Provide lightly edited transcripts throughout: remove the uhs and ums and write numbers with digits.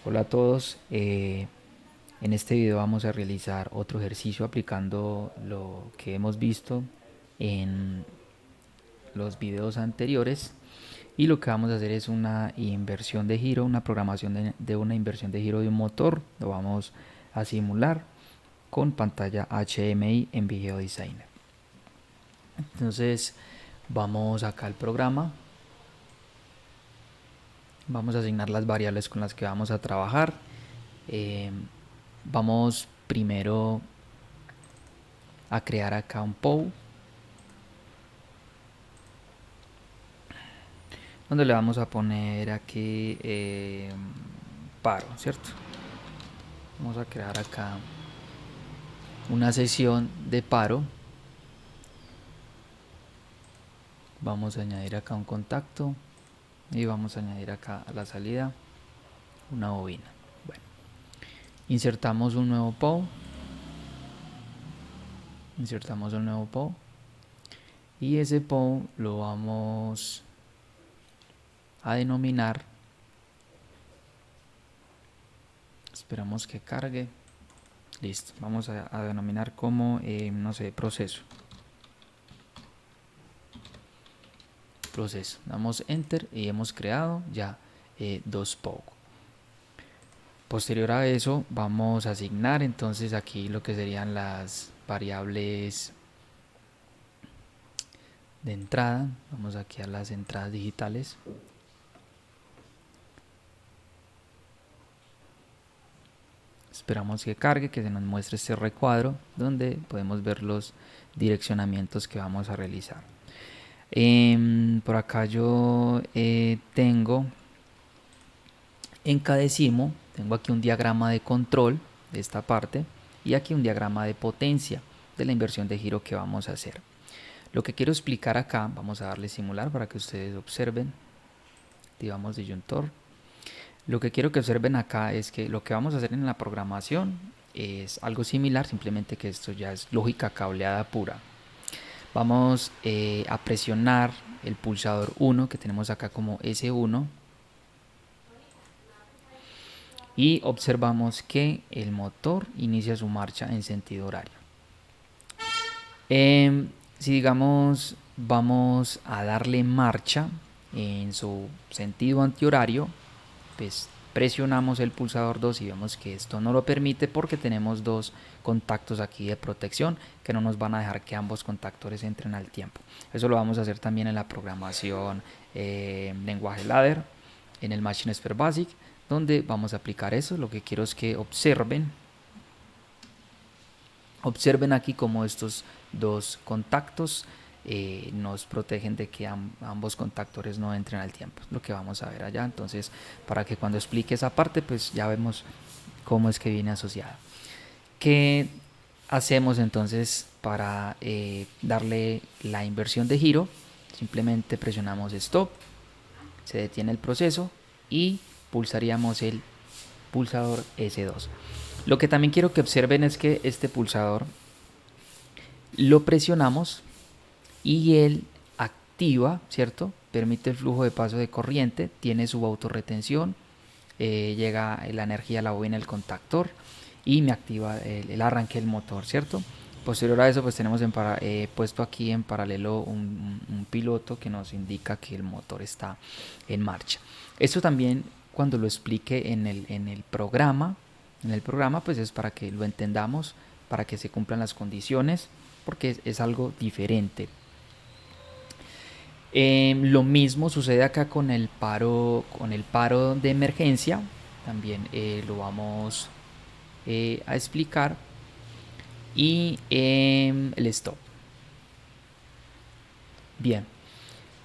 Hola a todos, en este video vamos a realizar otro ejercicio aplicando lo que hemos visto en los videos anteriores, y lo que vamos a hacer es una inversión de giro, una programación de una inversión de giro de un motor. Lo vamos a simular con pantalla HMI en Video Designer. Entonces vamos acá al programa, vamos a asignar las variables con las que vamos a trabajar. Eh, Vamos primero a crear acá un POW donde le vamos a poner aquí paro, ¿cierto? Vamos a crear acá una sesión de paro. Vamos a añadir acá un contacto y vamos a añadir acá a la salida una bobina. Bueno, insertamos un nuevo POW, y ese POW lo vamos a denominar, esperamos que cargue. Listo, vamos a denominar como, no sé, proceso. Damos enter y hemos creado ya dos POW. Posterior a eso vamos a asignar entonces aquí lo que serían las variables de entrada. Vamos aquí a las entradas digitales. Esperamos que cargue, que se nos muestre este recuadro donde podemos ver los direccionamientos que vamos a realizar. Por acá yo tengo en Cadecimo, tengo aquí un diagrama de control de esta parte y aquí un diagrama de potencia de la inversión de giro que vamos a hacer. Lo que quiero explicar acá, vamos a darle simular para que ustedes observen. Activamos disyuntor. Lo que quiero que observen acá es que lo que vamos a hacer en la programación es algo similar, simplemente que esto ya es lógica cableada pura. Vamos a presionar el pulsador 1 que tenemos acá como S1 y observamos que el motor inicia su marcha en sentido horario. Si digamos vamos a darle marcha en su sentido antihorario, pues presionamos el pulsador 2 y vemos que esto no lo permite porque tenemos dos contactos aquí de protección que no nos van a dejar que ambos contactores entren al tiempo. Eso lo vamos a hacer también en la programación lenguaje ladder, en el Machine Expert Basic, donde vamos a aplicar eso. Lo que quiero es que observen aquí cómo estos dos contactos nos protegen de que ambos contactores no entren al tiempo. Lo que vamos a ver allá. Entonces, para que cuando explique esa parte, pues ya vemos cómo es que viene asociada. ¿Qué hacemos entonces para darle la inversión de giro? Simplemente presionamos stop, se detiene el proceso y pulsaríamos el pulsador S2. Lo que también quiero que observen es que este pulsador lo presionamos y él activa, ¿cierto? Permite el flujo de paso de corriente, tiene su autorretención, llega la energía a la bobina del contactor y me activa el arranque del motor, ¿cierto? Posterior a eso, pues tenemos puesto aquí en paralelo un piloto que nos indica que el motor está en marcha. Esto también, cuando lo explique en el programa, pues es para que lo entendamos, para que se cumplan las condiciones, porque es algo diferente. Lo mismo sucede acá con el paro de emergencia. También lo vamos a explicar. Y el stop. Bien.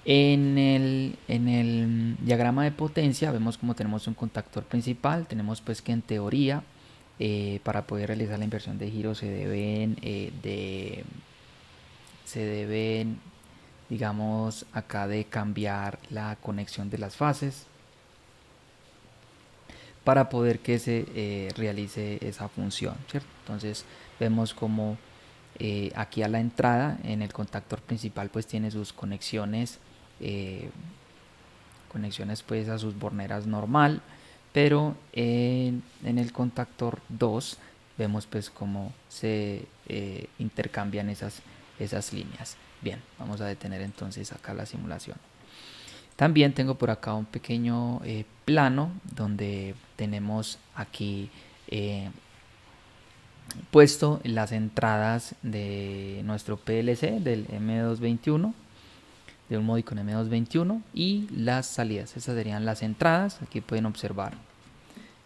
En el diagrama de potencia vemos como tenemos un contactor principal. Tenemos pues que en teoría para poder realizar la inversión de giro se deben, digamos, acá de cambiar la conexión de las fases para poder que se realice esa función, ¿cierto? Entonces vemos como aquí a la entrada en el contactor principal pues tiene sus conexiones pues a sus borneras normal, pero en el contactor 2 vemos pues cómo se intercambian esas líneas. Bien, vamos a detener entonces acá la simulación. También tengo por acá un pequeño plano donde tenemos aquí puesto las entradas de nuestro PLC del M221, de un Modicon M221, y las salidas. Estas serían las entradas. Aquí pueden observar.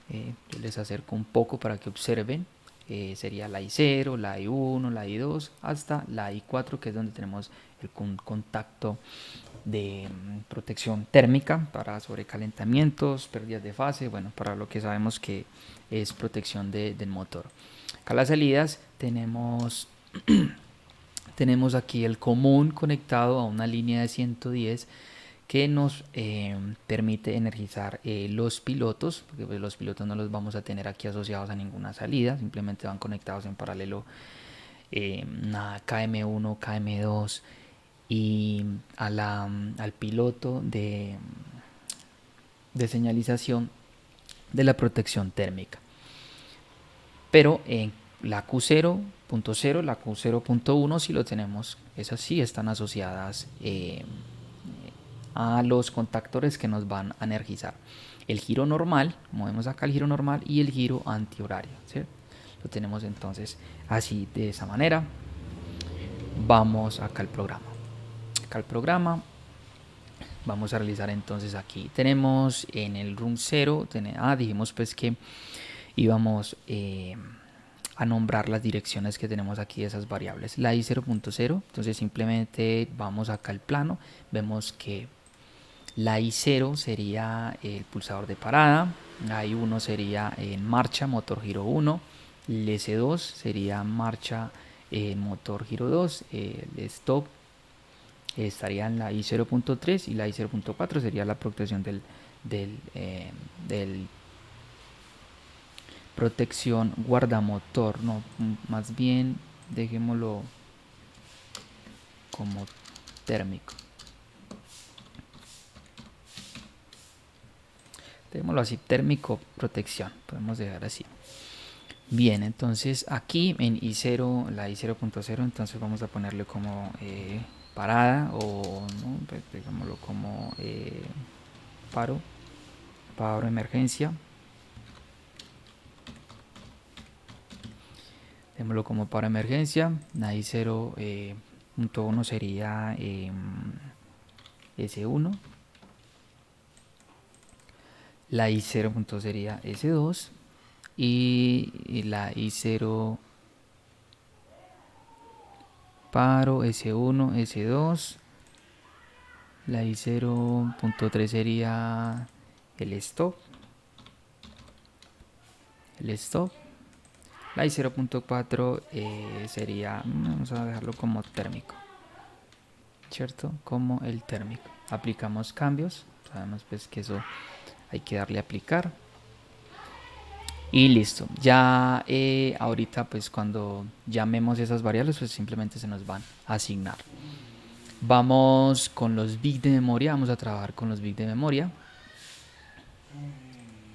Yo les acerco un poco para que observen. Sería la I0, la I1, la I2, hasta la I4, que es donde tenemos el contacto de protección térmica para sobrecalentamientos, pérdidas de fase, bueno, para lo que sabemos que es protección del motor. Acá las salidas tenemos aquí el común conectado a una línea de 110 que nos permite energizar los pilotos, porque pues, los pilotos no los vamos a tener aquí asociados a ninguna salida, simplemente van conectados en paralelo a KM1, KM2 y al piloto de señalización de la protección térmica. Pero en la Q0.0, la Q0.1 sí lo tenemos, esas sí están asociadas a los contactores que nos van a energizar. El giro normal, movemos acá el giro normal y el giro antihorario, ¿sí? Lo tenemos entonces así de esa manera. Vamos acá al programa. Acá al programa. Vamos a realizar entonces aquí. Tenemos en el run 0, dijimos pues que íbamos a nombrar las direcciones que tenemos aquí de esas variables. La I0.0, entonces simplemente vamos acá al plano, vemos que la I0 sería el pulsador de parada, la I1 sería en marcha, motor giro 1, el S2 sería marcha, motor giro 2, el stop estaría en la I0.3 y la I0.4 sería la protección del protección guardamotor, no, más bien dejémoslo como térmico. Dejémoslo así, térmico protección, podemos dejar así. Bien, entonces aquí en I0, la I0.0, entonces vamos a ponerle como parada o no, pues digámoslo como paro emergencia. Démoslo como paro emergencia. La I0.1 sería S1. La I0. Sería S2 y la I0 paro S1, S2. La I0.3 sería el stop. La I0.4 sería, vamos a dejarlo como térmico, ¿cierto? Como el térmico. Aplicamos cambios, sabemos pues que eso hay que darle a aplicar. Y listo, ya ahorita pues cuando llamemos esas variables pues simplemente se nos van a asignar. Vamos con los bits de memoria, vamos a trabajar con los bits de memoria.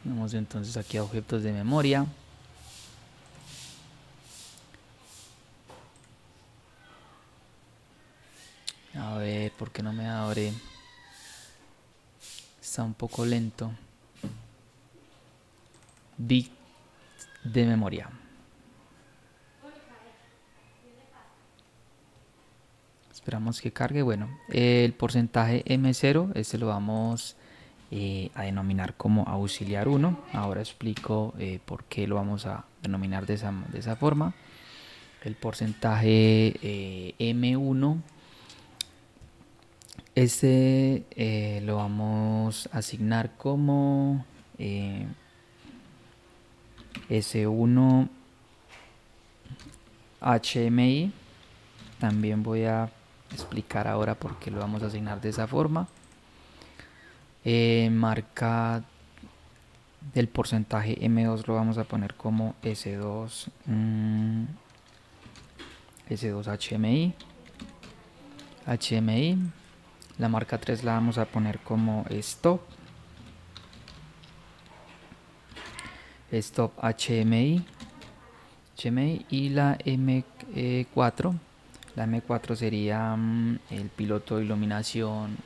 Vamos entonces aquí a objetos de memoria. A ver, ¿por qué no me abre? Está un poco lento. Bit de memoria. Esperamos que cargue. Bueno, el porcentaje M0, este lo vamos a denominar como auxiliar 1. Ahora explico por qué lo vamos a denominar de esa forma. El porcentaje M1, este lo vamos a asignar como S1 HMI. También voy a explicar ahora por qué lo vamos a asignar de esa forma. Marca del porcentaje M2 lo vamos a poner como S2 HMI. La marca 3 la vamos a poner como stop. stop HMI, y la M4. La M4 sería el piloto de iluminación,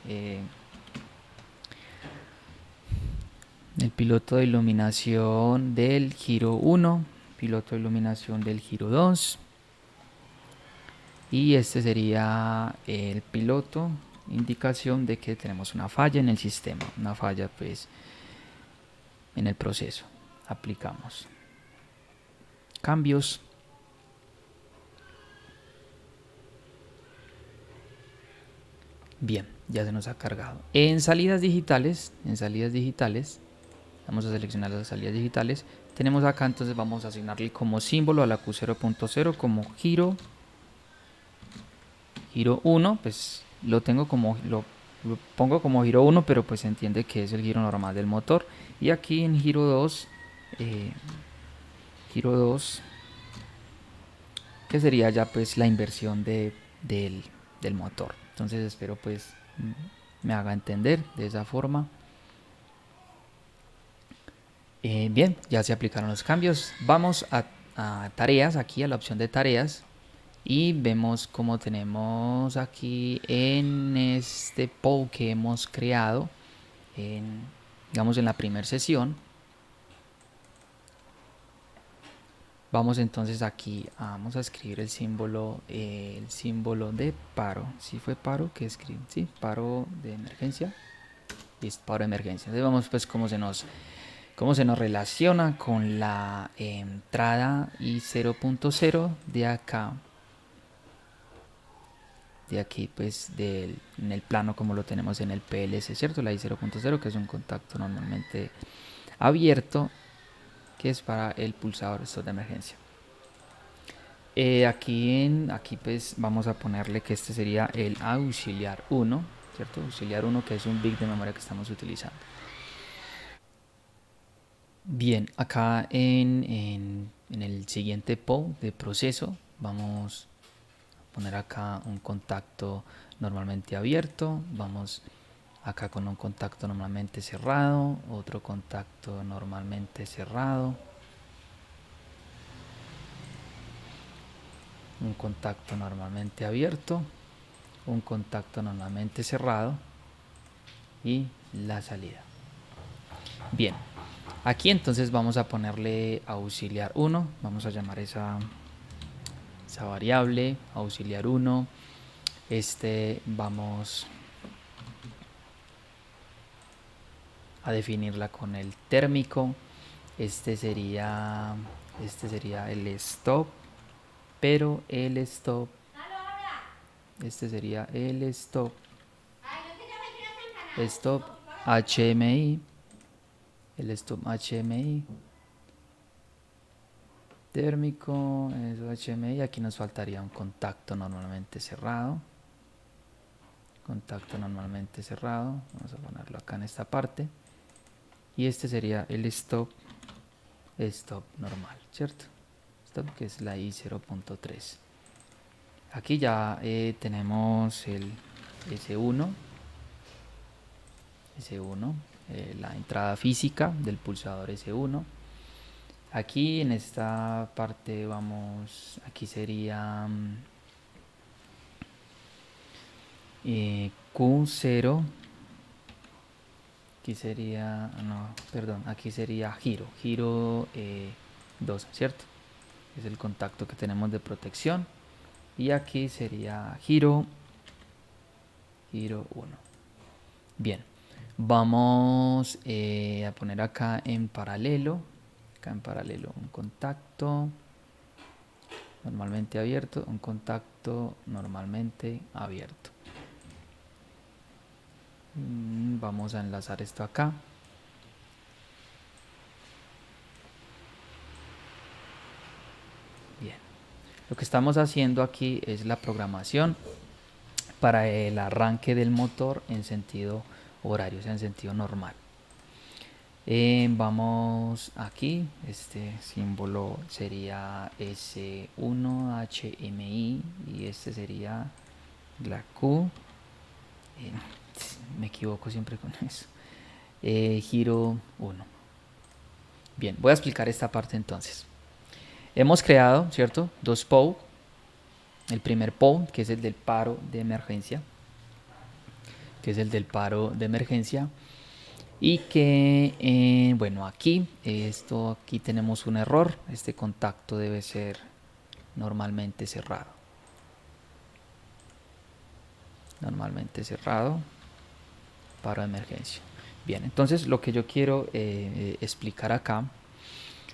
el piloto de iluminación del giro 1, piloto de iluminación del giro 2, y este sería el piloto, indicación de que tenemos una falla en el sistema, una falla pues en el proceso. Aplicamos cambios. Bien, ya se nos ha cargado. En salidas digitales, vamos a seleccionar las salidas digitales. Tenemos acá, entonces vamos a asignarle como símbolo a la Q0.0 como giro 1, pues lo tengo como lo pongo como giro 1, pero pues se entiende que es el giro normal del motor. Y aquí en giro 2, giro 2, que sería ya pues la inversión del motor. Entonces espero pues me haga entender de esa forma. Bien, ya se aplicaron los cambios. Vamos a tareas, aquí a la opción de tareas. Y vemos como tenemos aquí en este poll que hemos creado, digamos en la primera sesión. Vamos entonces aquí, vamos a escribir el símbolo de paro. Si fue paro, que escribe, sí, paro de emergencia. Listo, paro de emergencia. Entonces vamos pues cómo se nos relaciona con la entrada I0.0 de acá, de aquí pues en el plano como lo tenemos en el PLC, ¿cierto? La I0.0, que es un contacto normalmente abierto, que es para el pulsador stop de emergencia. Aquí pues vamos a ponerle que este sería el auxiliar 1, ¿cierto? Auxiliar 1, que es un bit de memoria que estamos utilizando. Bien, acá en el siguiente PO de proceso vamos a poner acá un contacto normalmente abierto. Vamos acá con un contacto normalmente cerrado, otro contacto normalmente cerrado, un contacto normalmente abierto, un contacto normalmente cerrado y la salida. Bien, aquí entonces vamos a ponerle auxiliar 1, vamos a llamar esa variable auxiliar 1. Vamos a definirla con el térmico. Este sería el stop, pero el stop, este sería el stop HMI, el stop HMI térmico, eso HMI. Aquí nos faltaría un contacto normalmente cerrado, vamos a ponerlo acá en esta parte, y este sería el stop normal, ¿cierto? Stop, que es la I0.3. Aquí ya tenemos el S1, la entrada física del pulsador S1. Aquí en esta parte aquí sería Q0, aquí sería, no, perdón, aquí sería giro 2, ¿cierto? Es el contacto que tenemos de protección. Y aquí sería giro 1. Bien, vamos a poner acá en paralelo un contacto normalmente abierto, un contacto normalmente abierto. Vamos a enlazar esto acá. Bien, lo que estamos haciendo aquí es la programación para el arranque del motor en sentido horario, o sea, en sentido normal. Vamos aquí, este símbolo sería S1HMI y este sería la Q. Me equivoco siempre con eso. Giro 1. Bien, voy a explicar esta parte entonces. Hemos creado, ¿cierto? Dos POW. El primer POW, que es el del paro de emergencia, y que, bueno, aquí tenemos un error. Este contacto debe ser normalmente cerrado. Paro de emergencia. Bien, entonces lo que yo quiero explicar acá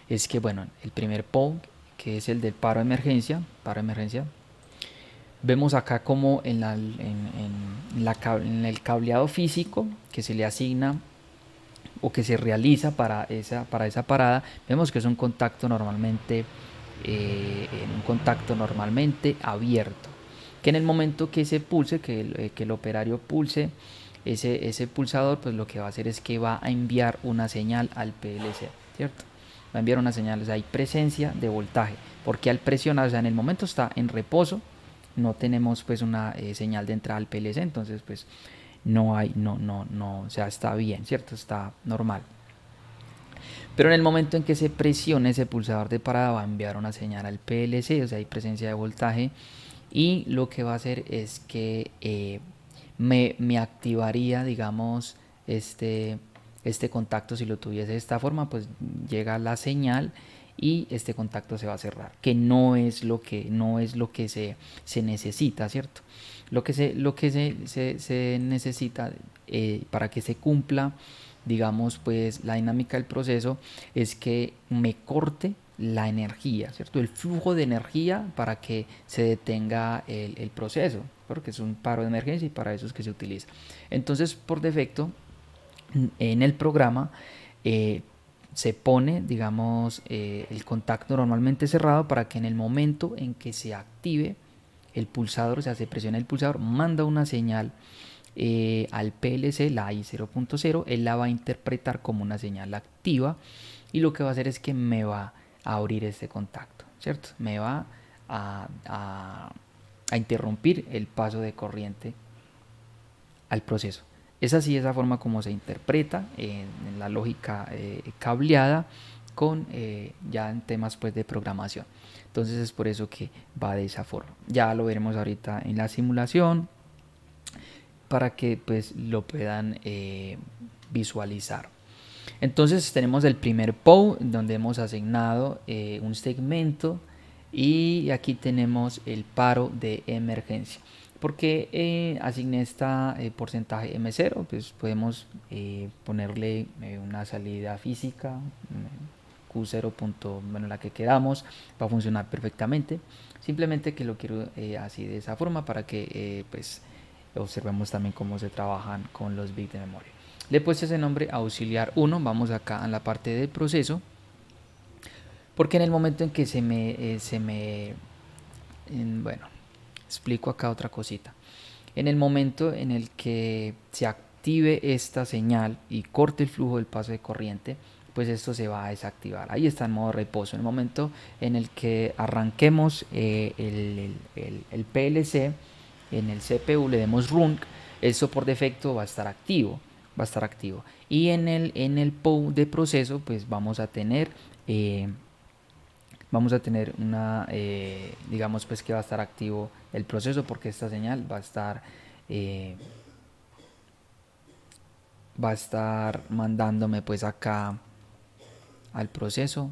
es que, bueno, el primer POW, que es el del paro de emergencia, vemos acá como en el cableado físico que se le asigna o que se realiza para esa parada, vemos que es un contacto normalmente abierto, que en el momento que se pulse, que el operario pulse ese pulsador, pues lo que va a hacer es que va a enviar una señal al PLC, ¿cierto? Va a enviar una señal, o sea, hay presencia de voltaje, porque al presionar, o sea, en el momento está en reposo, no tenemos pues una señal de entrada al PLC, entonces pues no, o sea, está bien, ¿cierto? Está normal. Pero en el momento en que se presione ese pulsador de parada va a enviar una señal al PLC, o sea, hay presencia de voltaje, y lo que va a hacer es que me activaría, digamos, este contacto. Si lo tuviese de esta forma, pues llega la señal y este contacto se va a cerrar, que no es lo que se necesita, ¿cierto? Lo que se necesita para que se cumpla, digamos, pues la dinámica del proceso es que me corte la energía, ¿cierto? El flujo de energía para que se detenga el proceso, porque es un paro de emergencia y para eso es que se utiliza. Entonces, por defecto, en el programa eh, se pone, digamos, el contacto normalmente cerrado para que en el momento en que se active el pulsador, o sea, se presiona el pulsador, manda una señal al PLC, la I0.0, él la va a interpretar como una señal activa y lo que va a hacer es que me va a abrir este contacto, ¿cierto? Me va a interrumpir el paso de corriente al proceso. Es así esa forma como se interpreta en la lógica cableada con ya en temas pues de programación. Entonces es por eso que va de esa forma. Ya lo veremos ahorita en la simulación para que pues lo puedan visualizar. Entonces tenemos el primer POW donde hemos asignado un segmento y aquí tenemos el paro de emergencia. ¿Por qué asigné esta porcentaje M0? Pues podemos ponerle una salida física, Q0, bueno, la que queramos, va a funcionar perfectamente. Simplemente que lo quiero así de esa forma para que pues observemos también cómo se trabajan con los bits de memoria. Le he puesto ese nombre auxiliar 1, vamos acá en la parte del proceso, porque en el momento en que bueno, explico acá otra cosita. En el momento en el que se active esta señal y corte el flujo del paso de corriente, pues esto se va a desactivar. Ahí está en modo reposo. En el momento en el que arranquemos el PLC, en el CPU le demos run, eso por defecto va a estar activo. Y en el POW de proceso, pues vamos a tener digamos pues que va a estar activo el proceso porque esta señal eh, va a estar mandándome pues acá al proceso.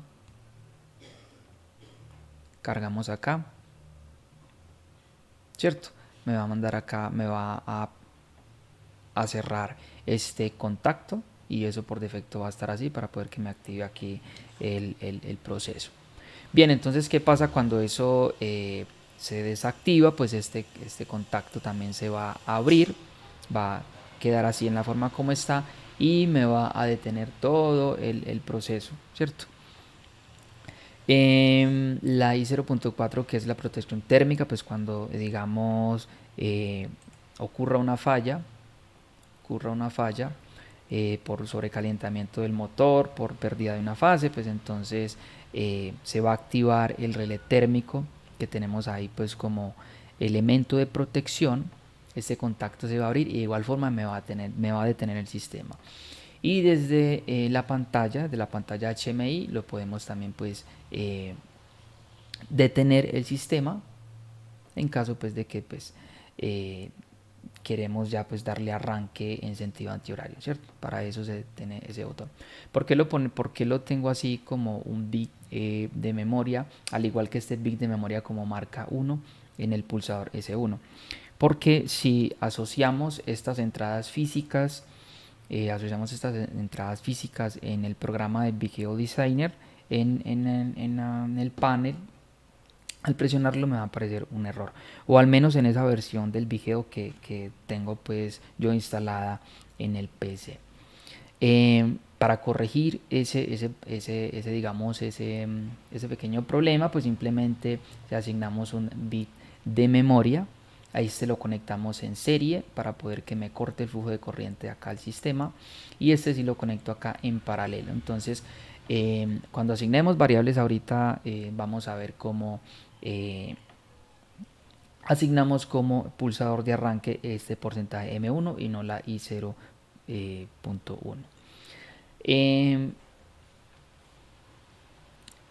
Cargamos acá, ¿cierto? Me va a mandar acá, me va a cerrar este contacto y eso por defecto va a estar así para poder que me active aquí el proceso. Bien, entonces, ¿qué pasa cuando eso se desactiva? Pues este contacto también se va a abrir, va a quedar así en la forma como está y me va a detener todo el proceso, ¿cierto? La I0.4, que es la protección térmica, pues cuando digamos ocurra una falla, por sobrecalentamiento del motor, por pérdida de una fase, pues entonces se va a activar el relé térmico que tenemos ahí pues como elemento de protección. Este contacto se va a abrir y de igual forma me va a detener el sistema. Y desde la pantalla, de la pantalla HMI, lo podemos también pues detener el sistema en caso pues de que pues eh, queremos ya pues darle arranque en sentido antihorario, ¿cierto? Para eso se tiene ese botón. ¿Por qué lo tengo así como un bit de memoria, al igual que este bit de memoria como marca 1 en el pulsador S1? Porque si asociamos estas entradas físicas en el programa de Vigeo Designer, en el panel, al presionarlo me va a aparecer un error, o al menos en esa versión del Vigeo que tengo pues yo instalada en el PC. Para corregir ese pequeño problema, pues simplemente le asignamos un bit de memoria. Ahí se lo conectamos en serie para poder que me corte el flujo de corriente acá al sistema, y este sí lo conecto acá en paralelo. Entonces cuando asignemos variables ahorita vamos a ver cómo eh, asignamos como pulsador de arranque este porcentaje M1 y no la I0.1.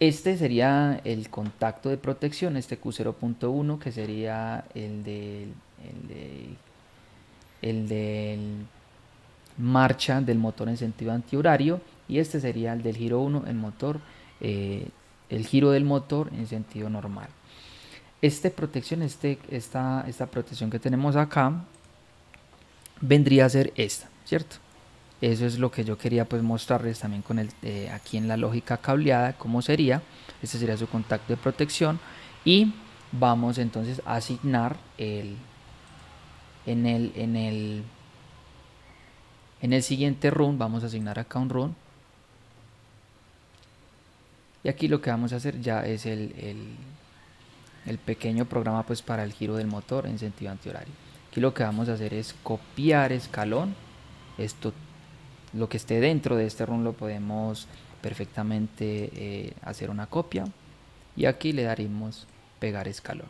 Este sería el contacto de protección, este Q0.1, que sería el de marcha del motor en sentido antihorario, y este sería el del giro 1, el giro del motor en sentido normal. Esta protección que tenemos acá vendría a ser esta, ¿cierto? Eso es lo que yo quería pues mostrarles también con aquí en la lógica cableada, cómo sería. Este sería su contacto de protección, y vamos entonces a asignar en el, en el, en el siguiente run, vamos a asignar acá un run, y aquí lo que vamos a hacer ya es el pequeño programa pues para el giro del motor en sentido antihorario. Aquí lo que vamos a hacer es copiar escalón. Esto, lo que esté dentro de este run lo podemos perfectamente hacer una copia, y aquí le daremos pegar escalón.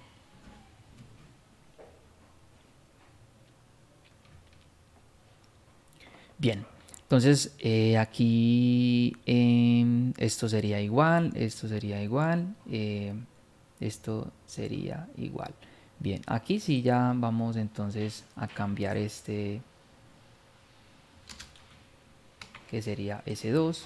Bien, entonces aquí esto sería igual, esto sería igual, esto sería igual. Bien, aquí sí ya vamos entonces a cambiar este, que sería S2.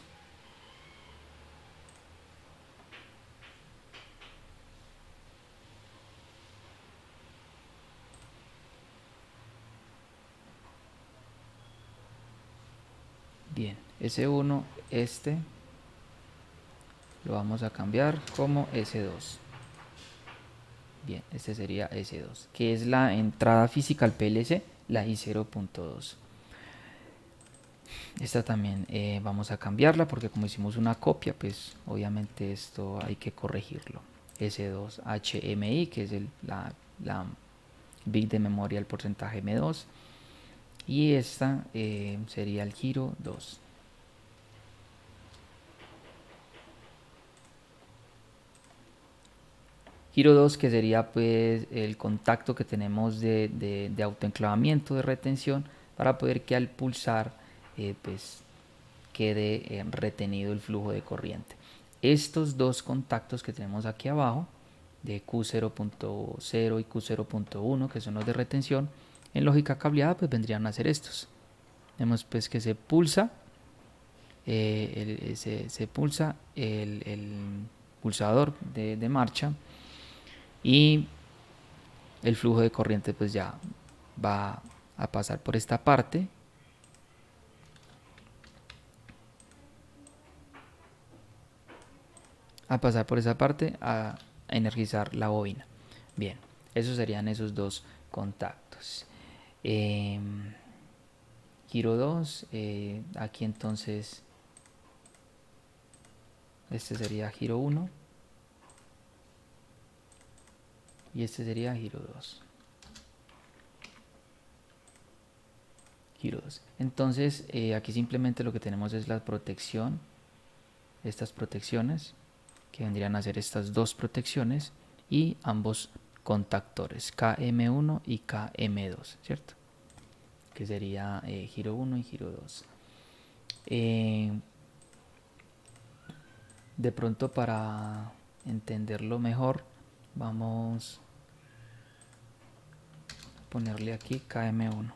Bien, S1, este lo vamos a cambiar como S2. Bien, este sería S2, que es la entrada física al PLC, la I0.2. Esta también vamos a cambiarla porque como hicimos una copia, pues obviamente esto hay que corregirlo. S2 HMI, que es la bit de memoria, el porcentaje M2. Y esta sería el giro 2. Giro 2, que sería pues el contacto que tenemos de autoenclavamiento, de retención, para poder que al pulsar pues quede retenido el flujo de corriente. Estos dos contactos que tenemos aquí abajo, de Q0.0 y Q0.1, que son los de retención, en lógica cableada pues vendrían a ser estos. Vemos pues que se pulsa, se pulsa el pulsador de marcha, y el flujo de corriente pues ya va a pasar por esta parte, a energizar la bobina. Bien, esos serían esos dos contactos. Eh, Giro 2, aquí entonces este sería giro 1 y este sería giro 2. Giro 2. Entonces aquí simplemente lo que tenemos es la protección, estas protecciones, que vendrían a ser estas dos protecciones, y ambos contactores KM1 y KM2, ¿cierto? Que sería giro 1 y giro 2. Eh, de pronto para entenderlo mejor, vamos a ponerle aquí KM1.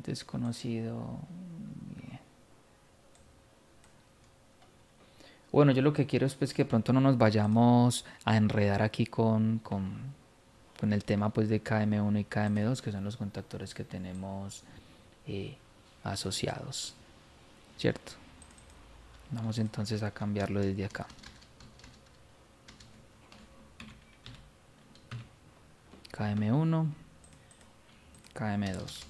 Desconocido. Bien. Bueno, yo lo que quiero es pues que pronto no nos vayamos a enredar aquí con el tema pues de KM1 y KM2, que son los contactores que tenemos eh, asociados, ¿cierto? Vamos entonces a cambiarlo desde acá. KM1, KM2.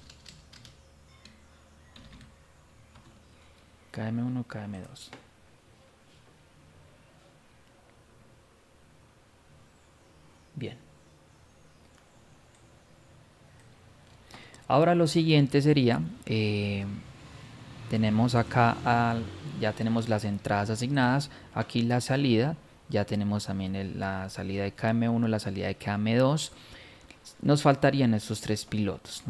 KM1, KM2. Bien. Ahora lo siguiente sería, tenemos acá, ya tenemos las entradas asignadas, aquí la salida, ya tenemos también la salida de KM1, la salida de KM2. Nos faltarían estos tres pilotos,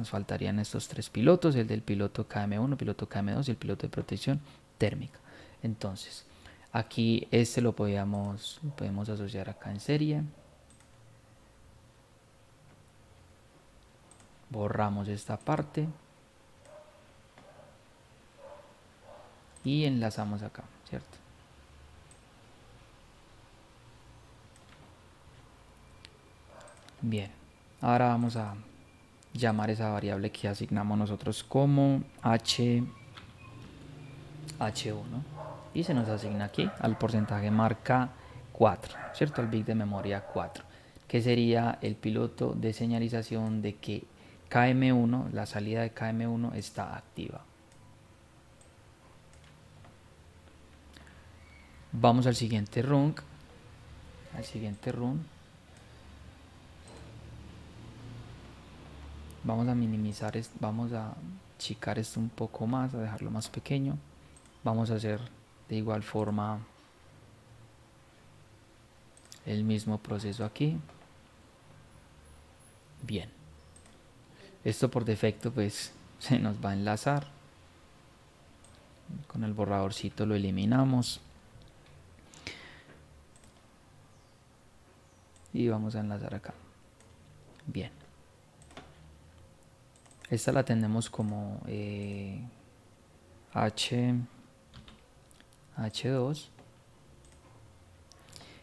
el del piloto KM1, piloto KM2 y el piloto de protección térmica. Entonces, aquí lo podemos asociar acá en serie. Borramos esta parte y enlazamos acá, ¿cierto? Bien, ahora vamos a llamar esa variable que asignamos nosotros como H1 y se nos asigna aquí al porcentaje marca 4, ¿cierto? Al bit de memoria 4, que sería el piloto de señalización de que KM1, la salida de KM1 está activa. Vamos al siguiente run. Vamos a minimizar, vamos a achicar esto un poco más, a dejarlo más pequeño. Vamos a hacer de igual forma el mismo proceso aquí. Bien. Esto por defecto pues se nos va a enlazar. Con el borradorcito lo eliminamos. Y vamos a enlazar acá. Bien. Esta la tenemos como H2.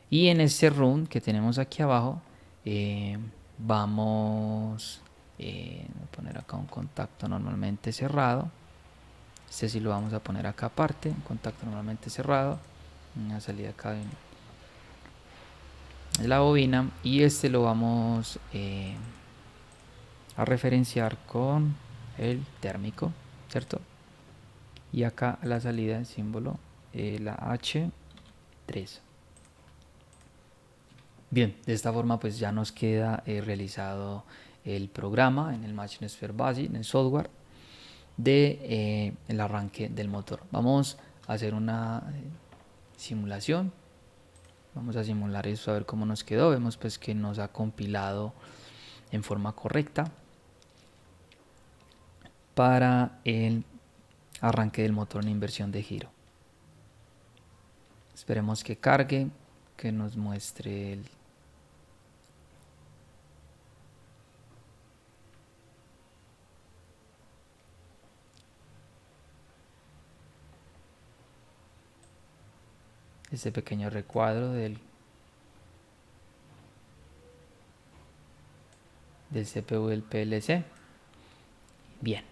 Y en este run que tenemos aquí abajo, vamos a poner acá un contacto normalmente cerrado. Este sí lo vamos a poner acá aparte, un contacto normalmente cerrado. Una salida acá de la bobina. Y este lo vamos a referenciar con el térmico, ¿cierto? Y acá a la salida el símbolo, la H3. Bien, de esta forma pues ya nos queda realizado el programa en el MachineSphere Basic, en el software de el arranque del motor. Vamos a hacer una simulación. Vamos a simular eso a ver cómo nos quedó. Vemos pues que nos ha compilado en forma correcta para el arranque del motor en inversión de giro. Esperemos que cargue, que nos muestre este pequeño recuadro del CPU del PLC. Bien,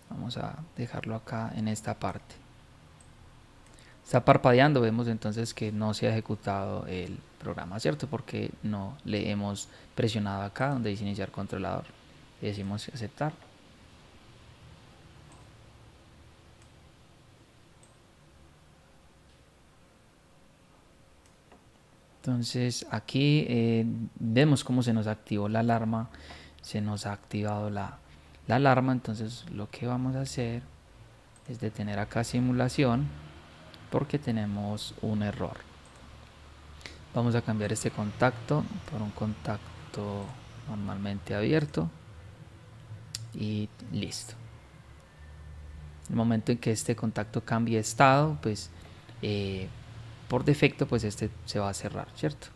vamos a dejarlo acá en esta parte. Está parpadeando, vemos entonces que no se ha ejecutado el programa, ¿cierto? Porque no le hemos presionado acá donde dice iniciar controlador. Le decimos aceptar. Entonces aquí vemos cómo se nos activó la alarma, se nos ha activado la alarma. Entonces lo que vamos a hacer es detener acá simulación porque tenemos un error. Vamos a cambiar este contacto por un contacto normalmente abierto y listo. En el momento en que este contacto cambie de estado, pues por defecto pues este se va a cerrar, ¿cierto?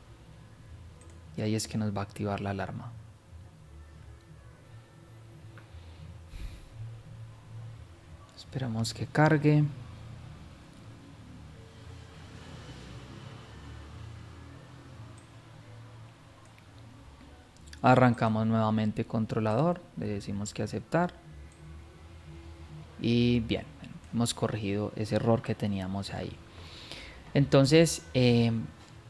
Y ahí es que nos va a activar la alarma. Esperamos que cargue. Arrancamos nuevamente controlador, le decimos que aceptar. Y bien, hemos corregido ese error que teníamos ahí. Entonces,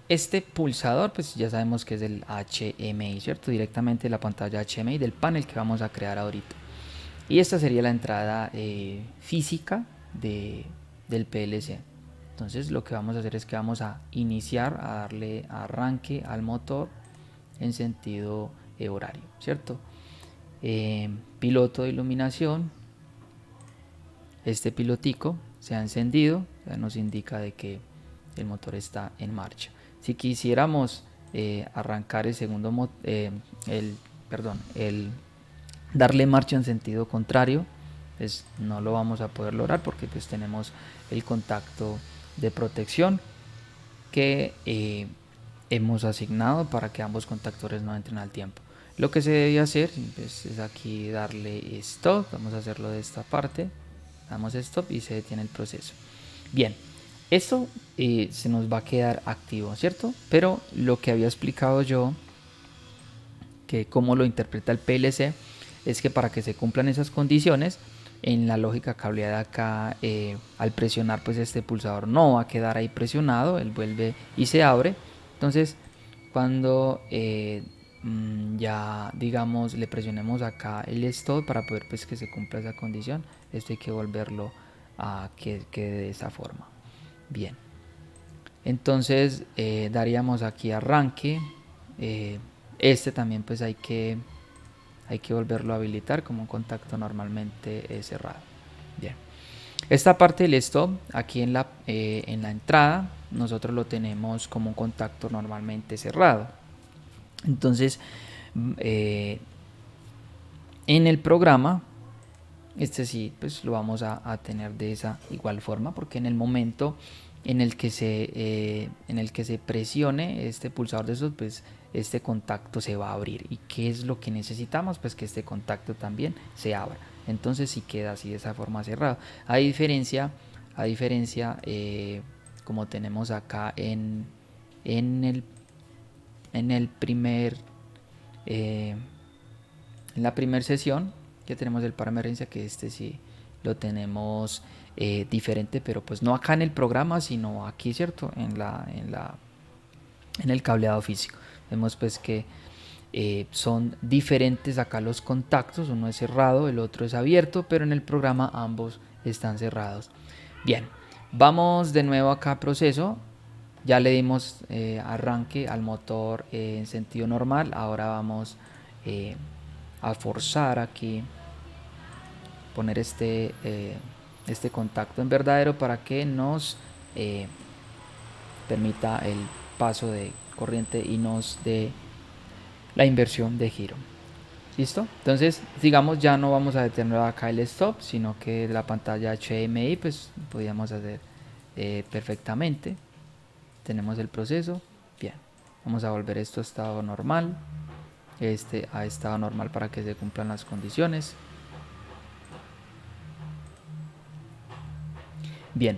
este pulsador, pues ya sabemos que es el HMI, ¿cierto? Directamente de la pantalla HMI del panel que vamos a crear ahorita. Y esta sería la entrada física del PLC. Entonces lo que vamos a hacer es que vamos a iniciar, a darle arranque al motor en sentido horario, ¿cierto? Piloto de iluminación. Este pilotico se ha encendido, ya nos indica de que el motor está en marcha. Si quisiéramos arrancar el segundo el darle marcha en sentido contrario, pues no lo vamos a poder lograr porque pues tenemos el contacto de protección que hemos asignado para que ambos contactores no entren al tiempo. Lo que se debe hacer pues, es aquí darle stop. Vamos a hacerlo de esta parte, damos stop y se detiene el proceso. Bien, esto se nos va a quedar activo, ¿cierto? Pero lo que había explicado yo, que cómo lo interpreta el PLC, es que para que se cumplan esas condiciones, en la lógica cableada acá, al presionar pues este pulsador no va a quedar ahí presionado, él vuelve y se abre. Entonces cuando ya digamos le presionemos acá el stop para poder pues que se cumpla esa condición, esto hay que volverlo a que quede de esa forma. Bien, entonces daríamos aquí arranque. Este también pues hay que volverlo a habilitar como un contacto normalmente cerrado. Bien, esta parte del stop aquí en la entrada nosotros lo tenemos como un contacto normalmente cerrado. Entonces en el programa este sí pues lo vamos a tener de esa igual forma, porque en el momento en el que se presione este pulsador de esos, pues este contacto se va a abrir. ¿Y qué es lo que necesitamos? Pues que este contacto también se abra. Entonces sí queda así de esa forma cerrado. A diferencia como tenemos acá en el primer en la primera sesión que tenemos el para emergencia, que este sí lo tenemos diferente, pero pues no acá en el programa, sino aquí, ¿cierto? En el cableado físico. Vemos pues que son diferentes acá los contactos, uno es cerrado, el otro es abierto, pero en el programa ambos están cerrados. Bien, vamos de nuevo acá a proceso. Ya le dimos arranque al motor en sentido normal. Ahora vamos a forzar aquí, poner este contacto en verdadero para que nos permita el paso de corriente y nos dé la inversión de giro. ¿Listo? Entonces, digamos, ya no vamos a detener acá el stop, sino que la pantalla HMI pues podríamos hacer perfectamente. Tenemos el proceso. Bien, vamos a volver esto a estado normal, este a estado normal para que se cumplan las condiciones. Bien,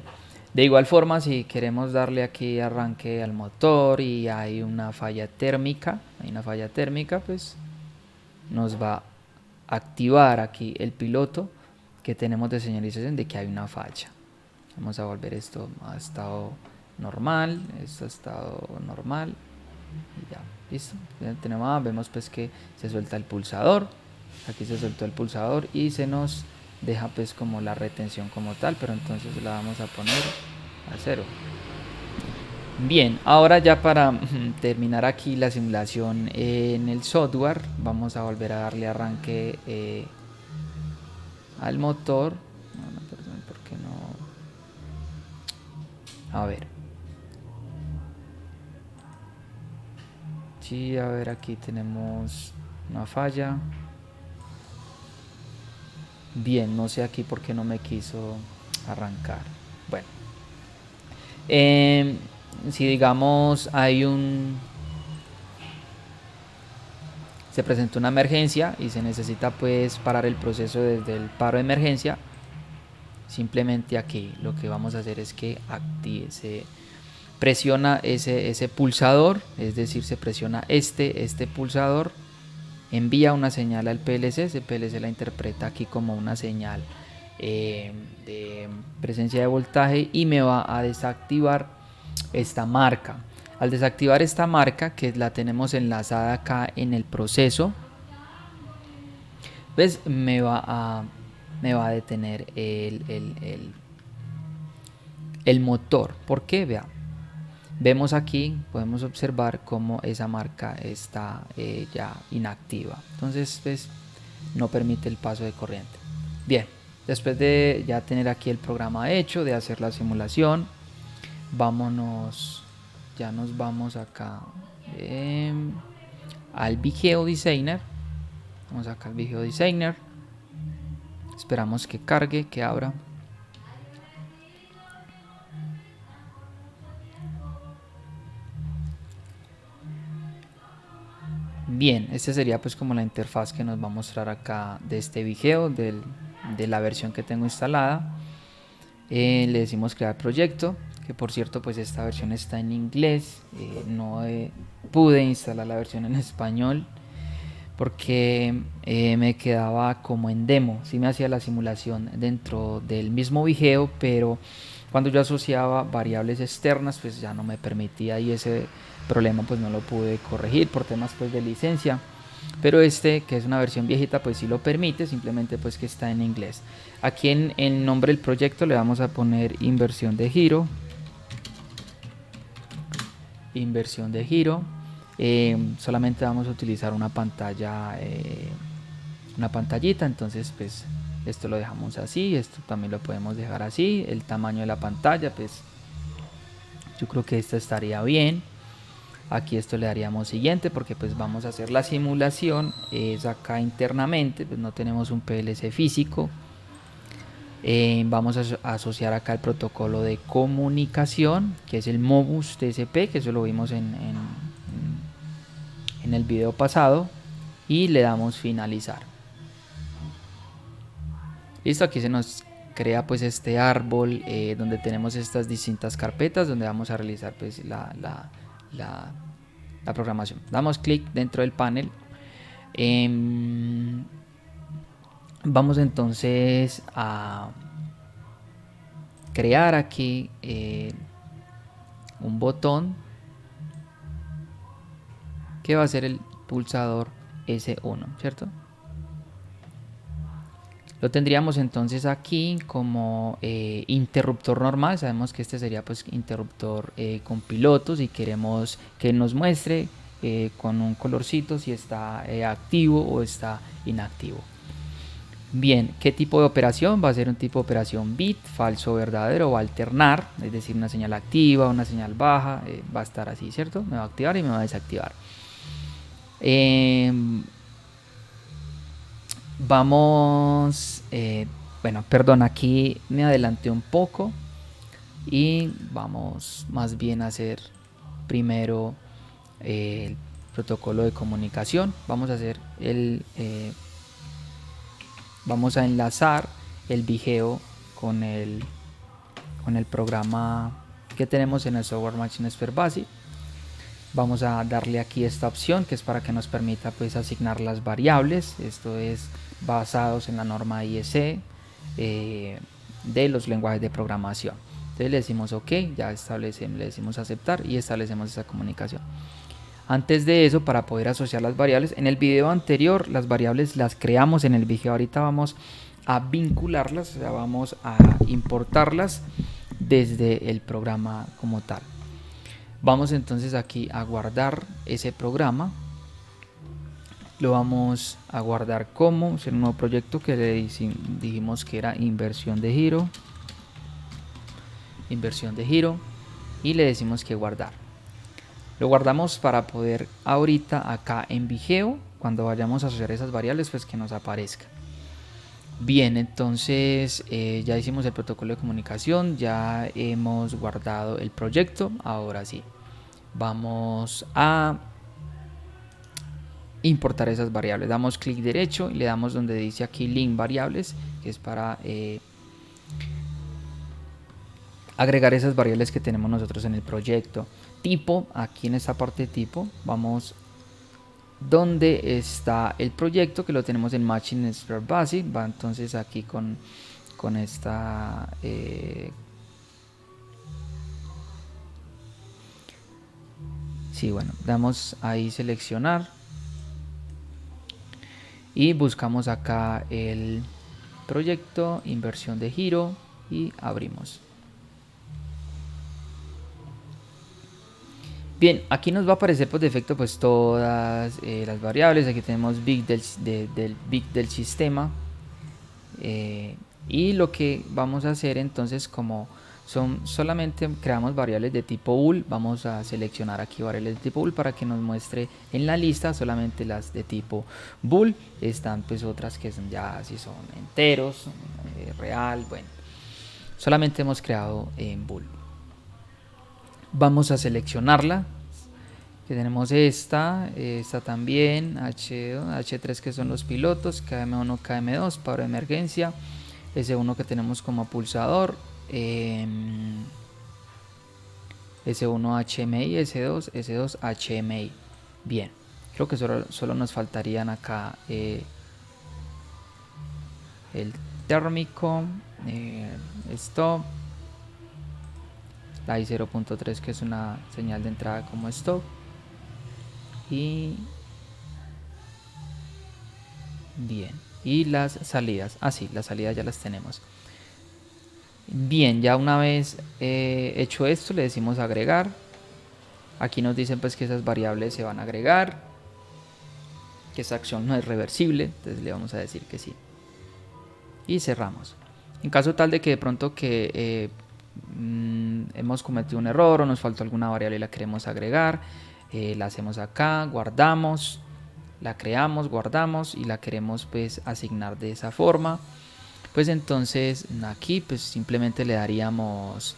de igual forma, si queremos darle aquí arranque al motor y hay una falla térmica, pues nos va a activar aquí el piloto que tenemos de señalización de que hay una falla. Vamos a volver esto a estado normal, esto a estado normal y ya, listo. Vemos pues que se suelta el pulsador, aquí se soltó el pulsador y se nos deja pues como la retención como tal, pero entonces la vamos a poner a 0. Bien, ahora ya para terminar aquí la simulación en el software, vamos a volver a darle arranque al motor. No, perdón, ¿por qué no? A ver. Sí, a ver, aquí tenemos una falla. Bien, no sé aquí por qué no me quiso arrancar. Bueno, em, si digamos se presenta una emergencia y se necesita pues parar el proceso desde el paro de emergencia, simplemente aquí lo que vamos a hacer es que se presiona ese pulsador, es decir, se presiona este pulsador, envía una señal al PLC, ese PLC la interpreta aquí como una señal de presencia de voltaje y me va a desactivar esta marca. Al desactivar esta marca, que la tenemos enlazada acá en el proceso, pues me va a detener el motor. ¿Por qué? Vea, vemos aquí, podemos observar cómo esa marca está ya inactiva. Entonces, pues, no permite el paso de corriente. Bien, después de ya tener aquí el programa hecho, de hacer la simulación, ya nos vamos acá al Vigeo Designer. Vamos acá al Vigeo Designer. Esperamos que cargue, que abra. Bien, esta sería pues como la interfaz que nos va a mostrar acá de este Vigeo, de la versión que tengo instalada. Le decimos crear proyecto, que por cierto pues esta versión está en inglés. No pude instalar la versión en español porque me quedaba como en demo. Sí me hacía la simulación dentro del mismo Vigeo, pero cuando yo asociaba variables externas pues ya no me permitía, y ese problema pues no lo pude corregir por temas pues de licencia. Pero que es una versión viejita, pues sí lo permite, simplemente pues que está en inglés. Aquí en el nombre del proyecto le vamos a poner inversión de giro. Inversión de giro. Solamente vamos a utilizar una pantalla, una pantallita, entonces pues esto lo dejamos así, esto también lo podemos dejar así. El tamaño de la pantalla, pues yo creo que esta estaría bien. Aquí esto le daríamos siguiente, porque pues vamos a hacer la simulación es acá internamente, pues no tenemos un PLC físico. Vamos a asociar acá el protocolo de comunicación, que es el Modbus TCP, que eso lo vimos en el video pasado, y le damos finalizar. Listo, aquí se nos crea pues este árbol donde tenemos estas distintas carpetas donde vamos a realizar pues la programación. Damos clic dentro del panel. Vamos entonces a crear aquí un botón que va a ser el pulsador S1, ¿cierto? Lo tendríamos entonces aquí como interruptor normal. Sabemos que este sería pues interruptor con pilotos y queremos que nos muestre con un colorcito si está activo o está inactivo. Bien, ¿qué tipo de operación? Va a ser un tipo de operación bit, falso, verdadero, o alternar, es decir, una señal activa, una señal baja, va a estar así, ¿cierto? Me va a activar y me va a desactivar. Vamos, bueno, perdón, aquí me adelanté un poco y vamos más bien a hacer primero el protocolo de comunicación. Vamos a hacer vamos a enlazar el Vigeo con el programa que tenemos en el Software Machine Expert Basic. Vamos a darle aquí esta opción que es para que nos permita pues asignar las variables. Esto es basados en la norma IEC de los lenguajes de programación. Entonces le decimos OK, ya establecemos, le decimos aceptar y establecemos esa comunicación. Antes de eso, para poder asociar las variables, en el video anterior las variables las creamos en el Vigeo. Ahorita vamos a vincularlas, o sea, vamos a importarlas desde el programa como tal. Vamos entonces aquí a guardar ese programa. Lo vamos a guardar como un nuevo proyecto que le dijimos que era inversión de giro. Inversión de giro. Y le decimos que guardar. Lo guardamos para poder ahorita acá en Vigeo, cuando vayamos a asociar esas variables, pues que nos aparezca. Bien, entonces ya hicimos el protocolo de comunicación, ya hemos guardado el proyecto. Ahora sí, vamos a importar esas variables. Damos clic derecho y le damos donde dice aquí link variables, que es para agregar esas variables que tenemos nosotros en el proyecto. Tipo, aquí en esta parte de tipo, vamos donde está el proyecto, que lo tenemos en Machine Expert Basic. Va entonces aquí con esta sí, bueno, damos ahí seleccionar y buscamos acá el proyecto, inversión de giro, y abrimos. Bien, aquí nos va a aparecer por defecto pues todas las variables. Aquí tenemos big del big del sistema, y lo que vamos a hacer entonces, como son solamente creamos variables de tipo bool, vamos a seleccionar aquí variables de tipo bool para que nos muestre en la lista solamente las de tipo bool. Están pues otras que son ya si son enteros, real, bueno, solamente hemos creado en bool. Vamos a seleccionarla, que tenemos esta también, H3 que son los pilotos, KM1, KM2 para emergencia, S1 que tenemos como pulsador, S1 HMI, S2 HMI. Bien, creo que solo nos faltarían acá el térmico, stop, la I0.3 que es una señal de entrada como stop, y bien, y las salidas, sí, las salidas ya las tenemos. Bien, ya una vez hecho esto, le decimos agregar. Aquí nos dicen pues que esas variables se van a agregar, que esa acción no es reversible, entonces le vamos a decir que sí. Y cerramos. En caso tal de que de pronto que hemos cometido un error o nos faltó alguna variable y la queremos agregar, la hacemos acá, guardamos, la creamos, guardamos y la queremos pues asignar de esa forma. Pues entonces aquí pues simplemente le daríamos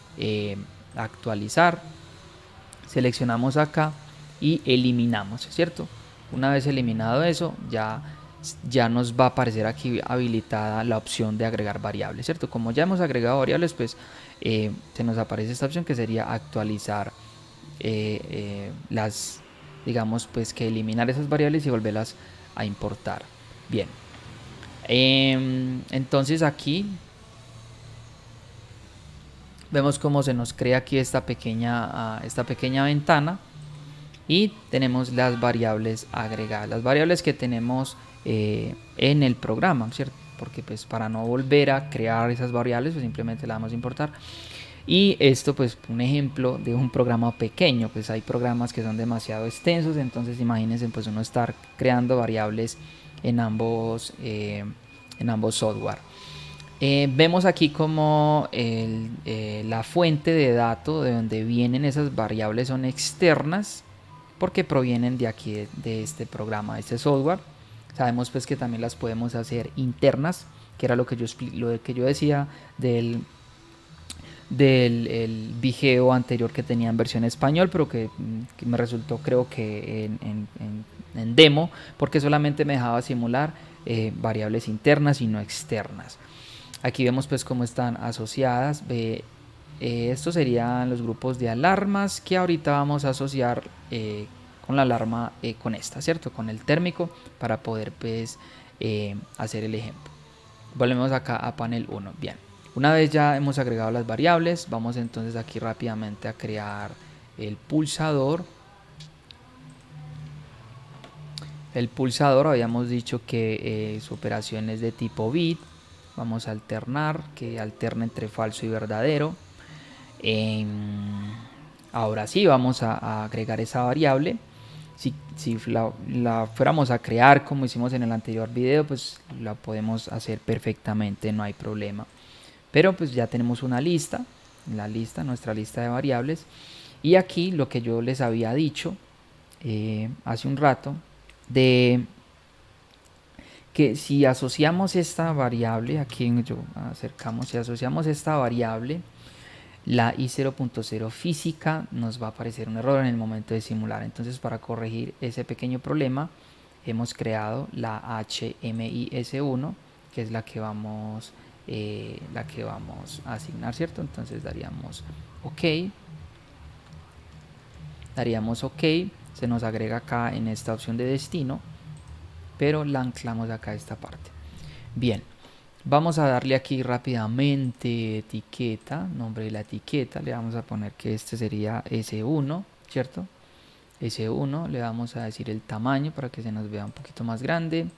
actualizar, seleccionamos acá y eliminamos, ¿cierto? Una vez eliminado eso, ya nos va a aparecer aquí habilitada la opción de agregar variables, ¿cierto? Como ya hemos agregado variables, pues se nos aparece esta opción que sería actualizar digamos pues que eliminar esas variables y volverlas a importar. Bien, entonces aquí vemos cómo se nos crea aquí esta pequeña ventana y tenemos las variables agregadas, las variables que tenemos en el programa, ¿cierto? Porque pues para no volver a crear esas variables pues simplemente la vamos a importar. Y esto pues un ejemplo de un programa pequeño, pues hay programas que son demasiado extensos, entonces imagínense pues uno estar creando variables en ambos software. Vemos aquí como la fuente de datos de donde vienen esas variables son externas, porque provienen de aquí, de este programa, de este software. Sabemos pues que también las podemos hacer internas, que era lo que yo decía del el Vigeo anterior que tenía en versión español, pero que me resultó creo que en demo, porque solamente me dejaba simular variables internas y no externas. Aquí vemos pues cómo están asociadas. Estos serían los grupos de alarmas que ahorita vamos a asociar con la alarma con esta, ¿cierto? Con el térmico para poder pues hacer el ejemplo. Volvemos acá a panel 1. Bien, una vez ya hemos agregado las variables, vamos entonces aquí rápidamente a crear el pulsador. El pulsador habíamos dicho que su operación es de tipo bit. Vamos a alternar, que alterne entre falso y verdadero. Ahora sí vamos a agregar esa variable. Si la fuéramos a crear como hicimos en el anterior video, pues la podemos hacer perfectamente, no hay problema. Pero pues ya tenemos una lista, nuestra lista de variables, Y aquí lo que yo les había dicho hace un rato, de que si asociamos esta variable, aquí yo acercamos, si asociamos esta variable, la i0.0 física, nos va a aparecer un error en el momento de simular. Entonces, para corregir ese pequeño problema, hemos creado la HMIS1, que es la que vamos a asignar, ¿cierto? Entonces daríamos OK, se nos agrega acá en esta opción de destino, pero la anclamos acá a esta parte. Bien, vamos a darle aquí rápidamente etiqueta, nombre de la etiqueta, le vamos a poner que este sería S1, ¿cierto? S1, le vamos a decir el tamaño para que se nos vea un poquito más grande,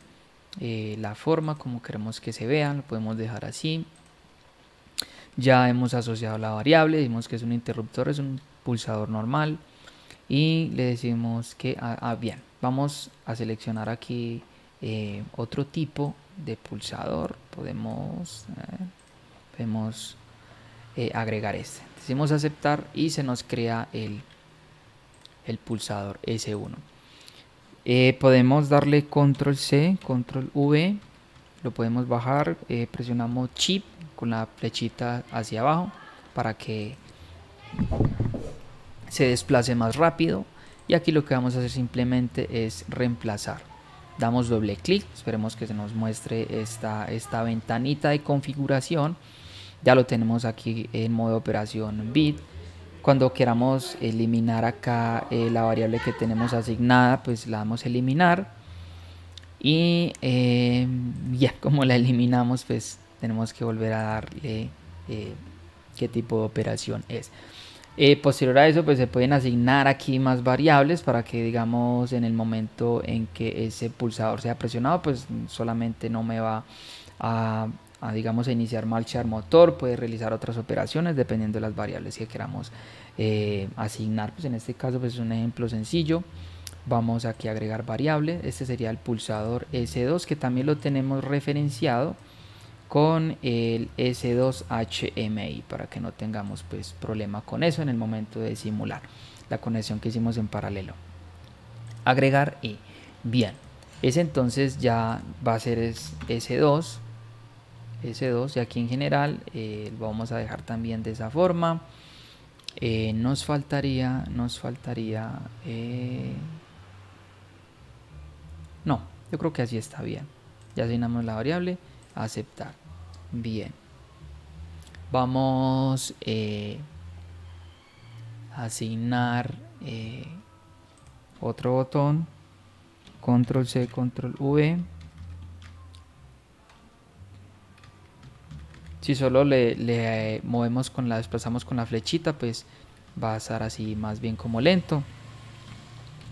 la forma como queremos que se vean, lo podemos dejar así. Ya hemos asociado la variable, decimos que es un interruptor, es un pulsador normal, y le decimos que, bien, vamos a seleccionar aquí otro tipo de pulsador, podemos agregar este, decimos aceptar y se nos crea el pulsador S1. Podemos darle control C, control V, lo podemos bajar, presionamos Shift con la flechita hacia abajo para que se desplace más rápido, y aquí lo que vamos a hacer simplemente es reemplazar. Damos doble clic, esperemos que se nos muestre esta ventanita de configuración. Ya lo tenemos aquí en modo operación bit. Cuando queramos eliminar acá la variable que tenemos asignada, pues la damos a eliminar, y ya como la eliminamos, pues tenemos que volver a darle qué tipo de operación es. Posterior a eso, pues se pueden asignar aquí más variables para que, digamos, en el momento en que ese pulsador sea presionado, pues solamente no me va digamos, a iniciar marcha motor. Puede realizar otras operaciones dependiendo de las variables que queramos asignar. Pues en este caso, pues es un ejemplo sencillo. Vamos aquí a agregar variable. Este sería el pulsador S2, que también lo tenemos referenciado con el S2 HMI para que no tengamos pues problema con eso en el momento de simular la conexión que hicimos en paralelo. Agregar y bien, ese entonces ya va a ser S2, y aquí en general vamos a dejar también de esa forma. Nos faltaría no, yo creo que así está bien. Ya asignamos la variable, aceptar. Bien, vamos a asignar otro botón, control C, control V. Si solo le movemos desplazamos con la flechita, pues va a estar así más bien como lento.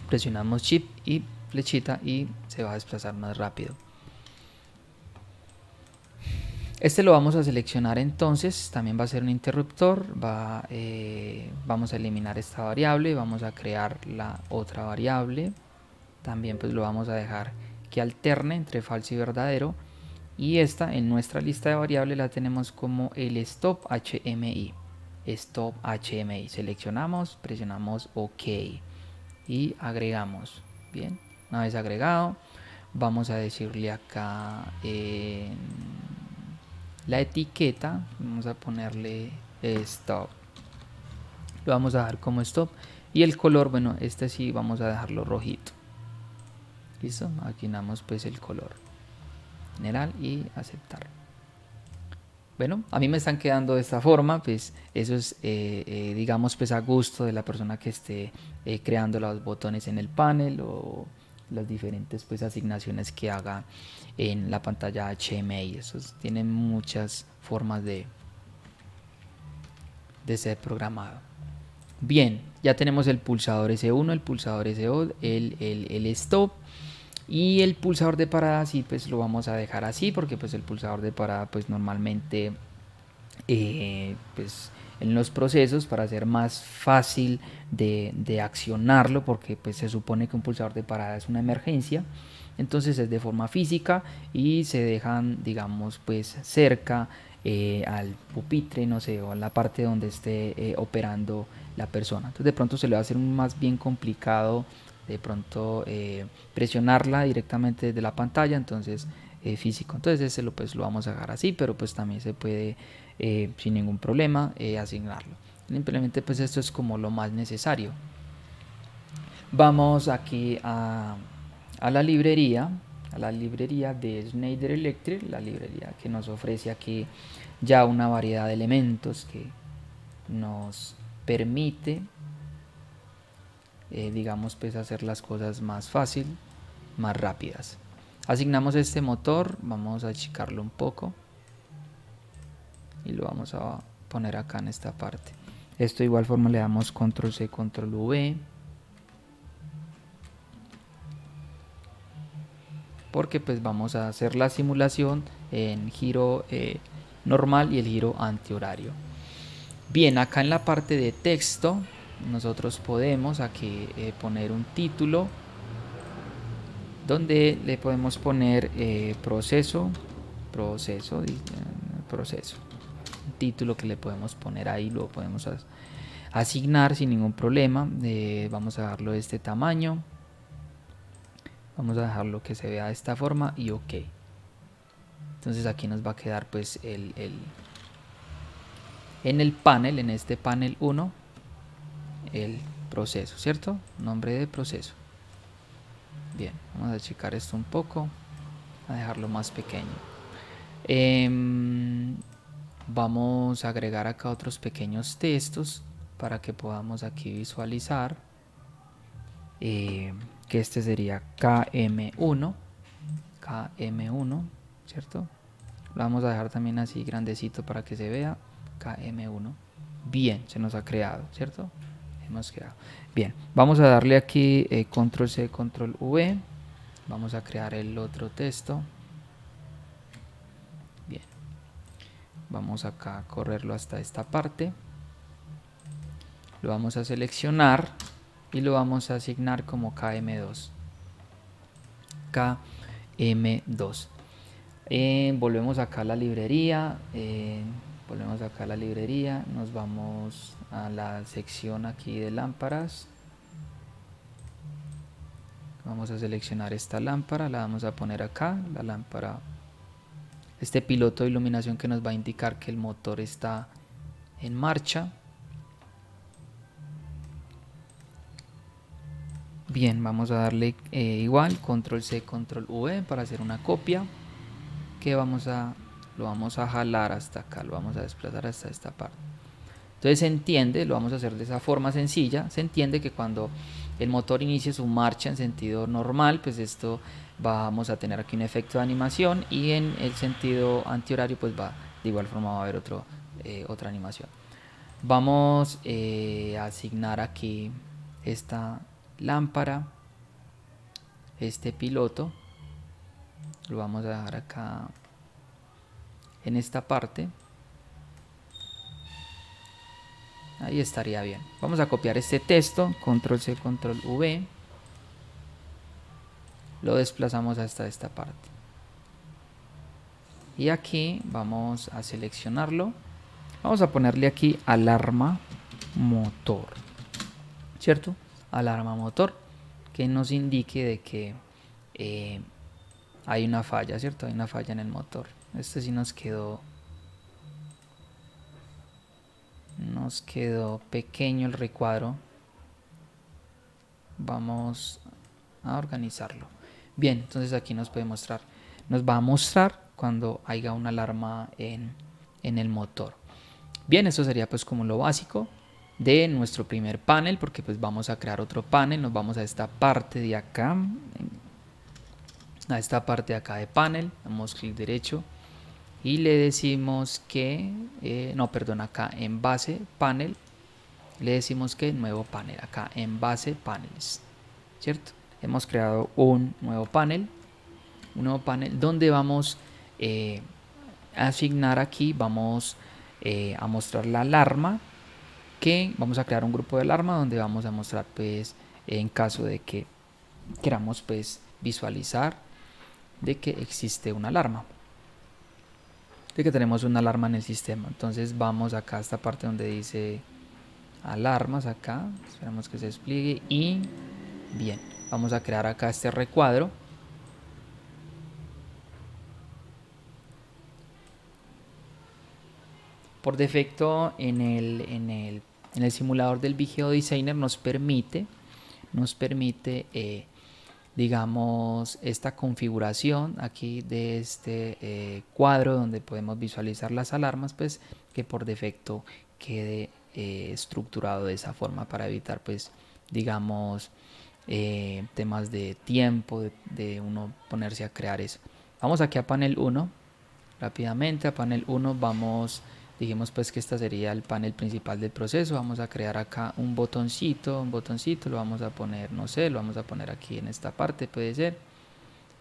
Presionamos Shift y flechita y se va a desplazar más rápido. Este lo vamos a seleccionar entonces, también va a ser un interruptor, vamos a eliminar esta variable, vamos a crear la otra variable, también pues lo vamos a dejar que alterne entre falso y verdadero, y esta en nuestra lista de variables la tenemos como el stop HMI, seleccionamos, presionamos OK y agregamos. Bien, una vez agregado, vamos a decirle acá la etiqueta, vamos a ponerle stop, lo vamos a dejar como stop, y el color, bueno, este sí vamos a dejarlo rojito. Listo, asignamos pues el color general y aceptar. Bueno, a mí me están quedando de esta forma, pues eso es digamos pues a gusto de la persona que esté creando los botones en el panel, o las diferentes pues asignaciones que haga en la pantalla HMI. Eso tiene muchas formas de ser programado. Bien, ya tenemos el pulsador S1, el pulsador S2, el stop, y el pulsador de parada. Sí, pues lo vamos a dejar así, porque pues el pulsador de parada pues normalmente pues en los procesos, para hacer más fácil de accionarlo, porque pues se supone que un pulsador de parada es una emergencia, entonces es de forma física y se dejan, digamos, pues cerca al pupitre, no sé, o a la parte donde esté operando la persona. Entonces de pronto se le va a hacer más bien complicado de pronto presionarla directamente desde la pantalla, entonces físico. Entonces ese pues lo vamos a dejar así, pero pues también se puede sin ningún problema asignarlo. Simplemente pues esto es como lo más necesario. Vamos aquí a la librería de Schneider Electric, la librería que nos ofrece aquí ya una variedad de elementos que nos permite digamos pues hacer las cosas más fácil, más rápidas. Asignamos este motor, vamos a achicarlo un poco y lo vamos a poner acá en esta parte. Esto de igual forma le damos control C, control V, porque pues vamos a hacer la simulación en giro normal y el giro antihorario. Bien, acá en la parte de texto nosotros podemos aquí poner un título donde le podemos poner proceso, un título que le podemos poner ahí, lo podemos asignar sin ningún problema. Vamos a darlo de este tamaño, vamos a dejarlo que se vea de esta forma y ok. Entonces aquí nos va a quedar pues en el panel, en este panel 1, el proceso, ¿cierto? Nombre de proceso. Bien, vamos a achicar esto un poco, a dejarlo más pequeño. Vamos a agregar acá otros pequeños textos para que podamos aquí visualizar que este sería KM1, ¿cierto? Lo vamos a dejar también así grandecito para que se vea, KM1. Bien, se nos ha creado, ¿cierto? Hemos creado. Bien, vamos a darle aquí control C, control V. Vamos a crear el otro texto. Bien, vamos acá a correrlo hasta esta parte. Lo vamos a seleccionar y lo vamos a asignar como KM2. KM2. Volvemos acá a la librería. Nos vamos a la sección aquí de lámparas. Vamos a seleccionar esta lámpara, la vamos a poner acá, la lámpara, este piloto de iluminación que nos va a indicar que el motor está en marcha. Bien, vamos a darle igual, control C, control V para hacer una copia, que lo vamos a jalar hasta acá, lo vamos a desplazar hasta esta parte. Entonces se entiende, lo vamos a hacer de esa forma sencilla, se entiende que cuando el motor inicie su marcha en sentido normal, pues esto vamos a tener aquí un efecto de animación, y en el sentido antihorario pues de igual forma va a haber otra animación. Vamos a asignar aquí esta lámpara, este piloto, lo vamos a dejar acá en esta parte. Ahí estaría bien. Vamos a copiar este texto, control C, control V. Lo desplazamos hasta esta parte. Y aquí vamos a seleccionarlo. Vamos a ponerle aquí alarma motor, ¿cierto? Alarma motor, que nos indique de que hay una falla, ¿cierto? Hay una falla en el motor. Este sí nos quedó pequeño el recuadro. Vamos a organizarlo. Bien, entonces aquí nos va a mostrar cuando haya una alarma en el motor. Bien, eso sería pues como lo básico de nuestro primer panel, porque pues vamos a crear otro panel. Nos vamos a esta parte de acá, de panel, damos clic derecho y le decimos que, acá en base panel, le decimos que nuevo panel, acá en base paneles, ¿cierto? Hemos creado un nuevo panel donde vamos a asignar aquí, vamos a mostrar la alarma, que vamos a crear un grupo de alarma donde vamos a mostrar pues en caso de que queramos pues visualizar de que existe una alarma, de que tenemos una alarma en el sistema. Entonces vamos acá a esta parte donde dice alarmas acá, esperamos que se despliegue y bien, vamos a crear acá este recuadro. Por defecto en el simulador del Vigeo Designer nos permite digamos, esta configuración aquí de este cuadro donde podemos visualizar las alarmas, pues que por defecto quede estructurado de esa forma para evitar, pues, digamos, temas de tiempo, de uno ponerse a crear eso. Vamos aquí a panel 1, rápidamente a panel 1 vamos, dijimos pues que este sería el panel principal del proceso. Vamos a crear acá un botoncito, lo vamos a poner, no sé, lo vamos a poner aquí en esta parte, puede ser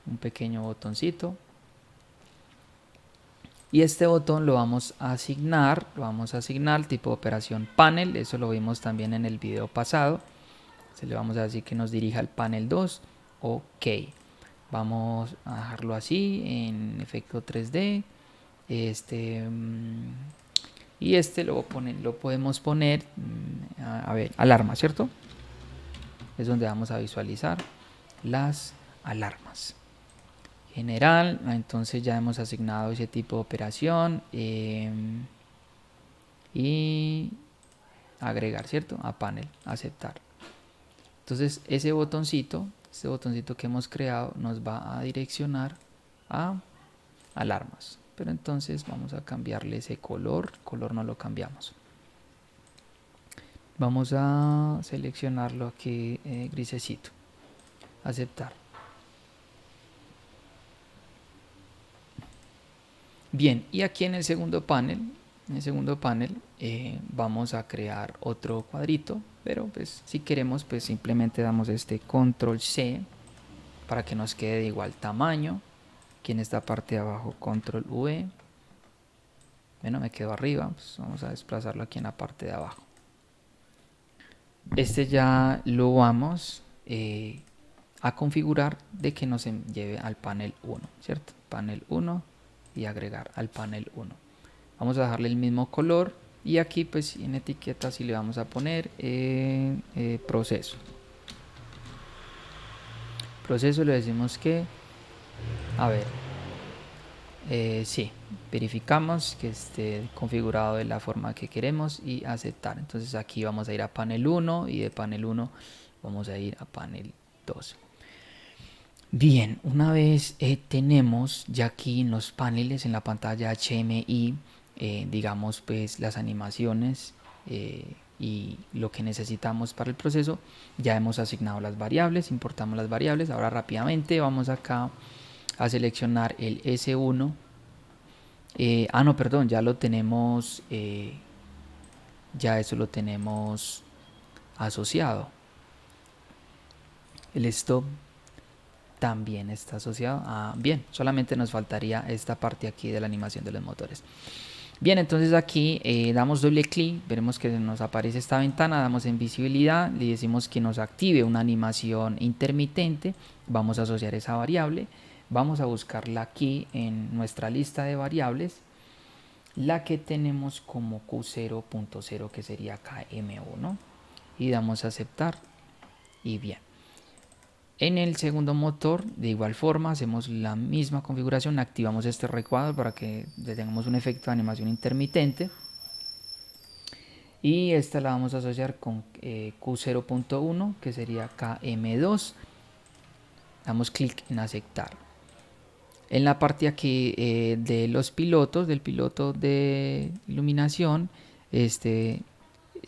un pequeño botoncito, y este botón lo vamos a asignar tipo operación panel. Eso lo vimos también en el video pasado. Se le vamos a decir que nos dirija al panel 2. Ok, vamos a dejarlo así en efecto 3D. Y lo podemos poner a ver, alarma, ¿cierto? Es donde vamos a visualizar las alarmas. General, entonces ya hemos asignado ese tipo de operación y agregar, ¿cierto? A panel, aceptar. Entonces ese botoncito, este botoncito que hemos creado nos va a direccionar a alarmas. Pero entonces vamos a cambiarle ese color no lo cambiamos. Vamos a seleccionarlo aquí grisecito, aceptar. Bien, y aquí en el segundo panel, vamos a crear otro cuadrito, pero pues si queremos pues simplemente damos este control C para que nos quede de igual tamaño. Aquí en esta parte de abajo control V. Bueno, me quedo arriba, pues vamos a desplazarlo aquí en la parte de abajo. Este ya lo vamos a configurar de que nos lleve al panel 1, ¿cierto? Panel 1 y agregar al panel 1. Vamos a dejarle el mismo color y aquí pues en etiqueta si le vamos a poner proceso. Proceso le decimos que, a ver, sí, verificamos que esté configurado de la forma que queremos y aceptar. Entonces aquí vamos a ir a panel 1 y de panel 1 vamos a ir a panel 2. Bien, una vez tenemos ya aquí en los paneles, en la pantalla HMI, digamos pues las animaciones y lo que necesitamos para el proceso, ya hemos asignado las variables, importamos las variables. Ahora rápidamente vamos acá a seleccionar el S1. No, perdón, ya lo tenemos, ya eso lo tenemos asociado. El stop también está asociado. Bien, solamente nos faltaría esta parte aquí de la animación de los motores. Bien, entonces aquí damos doble clic, veremos que nos aparece esta ventana, damos en visibilidad, le decimos que nos active una animación intermitente, vamos a asociar esa variable, vamos a buscarla aquí en nuestra lista de variables, la que tenemos como Q0.0 que sería KM1 y damos a aceptar y bien. En el segundo motor, de igual forma, hacemos la misma configuración, activamos este recuadro para que tengamos un efecto de animación intermitente. Y esta la vamos a asociar con Q0.1, que sería KM2. Damos clic en aceptar. En la parte aquí de los pilotos, del piloto de iluminación,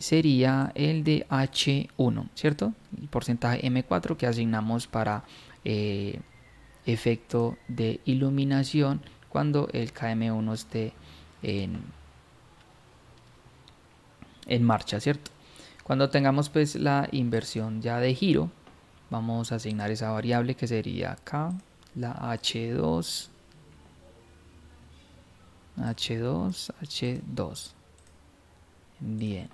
sería el de H1, ¿cierto? El porcentaje M4 que asignamos para efecto de iluminación cuando el KM1 esté en marcha, ¿cierto? Cuando tengamos pues la inversión ya de giro, vamos a asignar esa variable que sería acá, la H2, H2. Bien.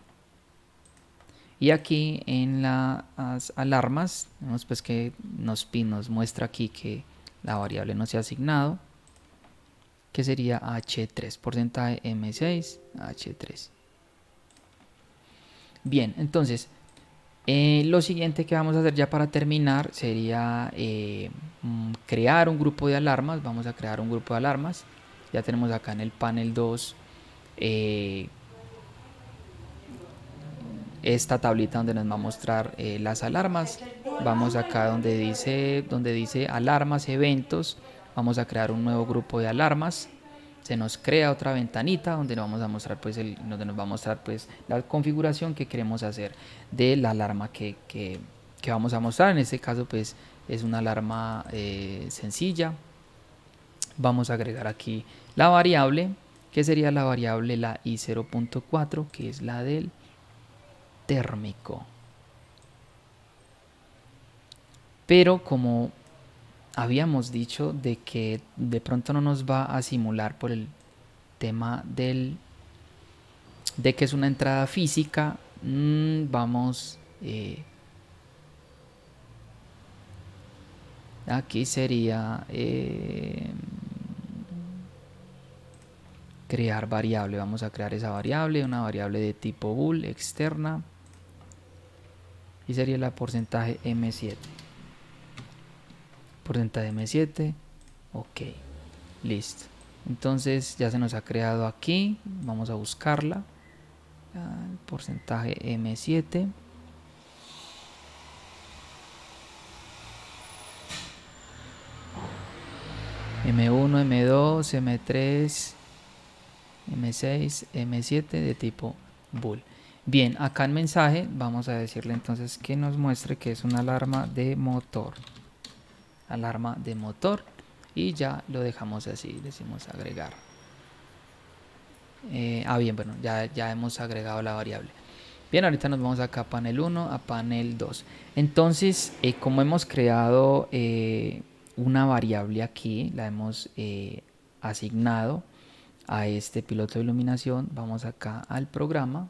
Y aquí en las alarmas, vemos pues que nos muestra aquí que la variable no se ha asignado, que sería H3, porcentaje M6, H3. Bien, entonces lo siguiente que vamos a hacer ya para terminar sería crear un grupo de alarmas. Vamos a crear un grupo de alarmas. Ya tenemos acá en el panel 2 eh, esta tablita donde nos va a mostrar las alarmas. Vamos acá donde dice alarmas, eventos. Vamos a crear un nuevo grupo de alarmas. Se nos crea otra ventanita donde nos vamos a mostrar donde nos va a mostrar pues la configuración que queremos hacer de la alarma que vamos a mostrar. En este caso pues es una alarma sencilla. Vamos a agregar aquí la variable, que sería la variable la i0.4, que es la del térmico. Pero como habíamos dicho de que de pronto no nos va a simular por el tema de que es una entrada física, vamos aquí sería crear variable. Vamos a crear esa variable, una variable de tipo bool externa, y sería la porcentaje m7. Porcentaje m7, ok, listo. Entonces ya se nos ha creado aquí, vamos a buscarla. Porcentaje M7. M1, M2, M3, M6, M7 de tipo bool. Bien, acá en mensaje vamos a decirle entonces que nos muestre que es una alarma de motor. Alarma de motor. Y ya lo dejamos así, decimos agregar. Bien, bueno, ya hemos agregado la variable. Bien, ahorita nos vamos acá a panel 1, a panel 2. Entonces, como hemos creado una variable aquí, la hemos asignado a este piloto de iluminación, vamos acá al programa.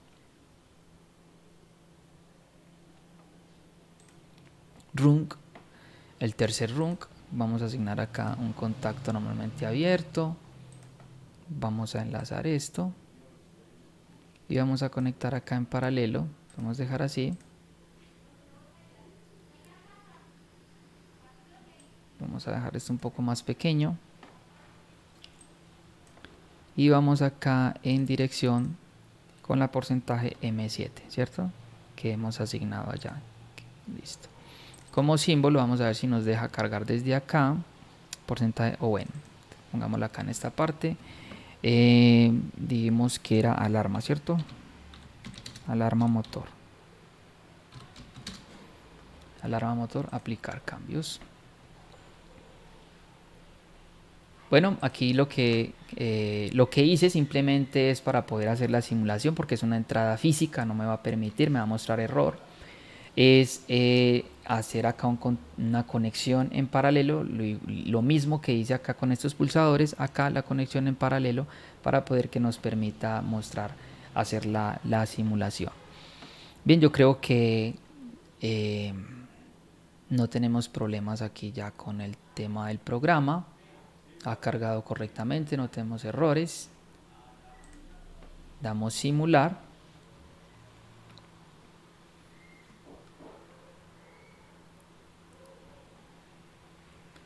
Rung, el tercer rung, vamos a asignar acá un contacto normalmente abierto. Vamos a enlazar esto. Y vamos a conectar acá en paralelo. Vamos a dejar así. Vamos a dejar esto un poco más pequeño. Y vamos acá en dirección con la porcentaje M7, ¿cierto? Que hemos asignado allá. Listo. Como símbolo vamos a ver si nos deja cargar desde acá. Porcentaje, o bueno, pongámoslo acá en esta parte. Dijimos que era alarma, ¿cierto? Alarma motor. Alarma motor, aplicar cambios. Bueno, aquí lo que hice simplemente es para poder hacer la simulación, porque es una entrada física, no me va a permitir, me va a mostrar error. Es hacer acá una conexión en paralelo, lo mismo que hice acá con estos pulsadores, acá la conexión en paralelo para poder que nos permita mostrar, hacer la simulación. Bien, yo creo que eh, no tenemos problemas aquí ya con el tema del programa. Ha cargado correctamente, no tenemos errores. Damos simular.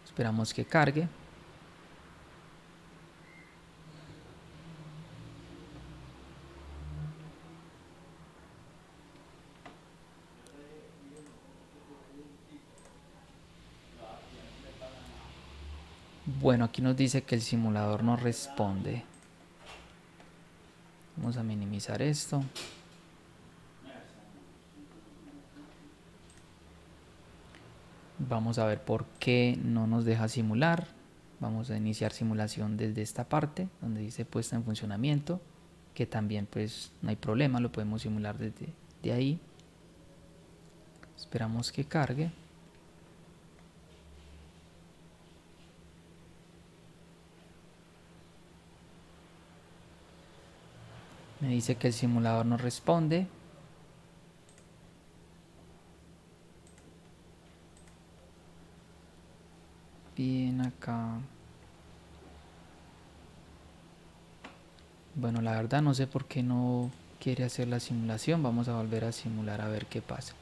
Esperamos que cargue. Bueno, aquí nos dice que el simulador no responde. Vamos a minimizar esto. Vamos a ver por qué no nos deja simular. Vamos a iniciar simulación desde esta parte donde dice puesta en funcionamiento, que también pues no hay problema, lo podemos simular desde de ahí. Esperamos que cargue. Me dice que el simulador no responde. Bien, acá. Bueno, la verdad no sé por qué no quiere hacer la simulación. Vamos a volver a simular a ver qué pasa.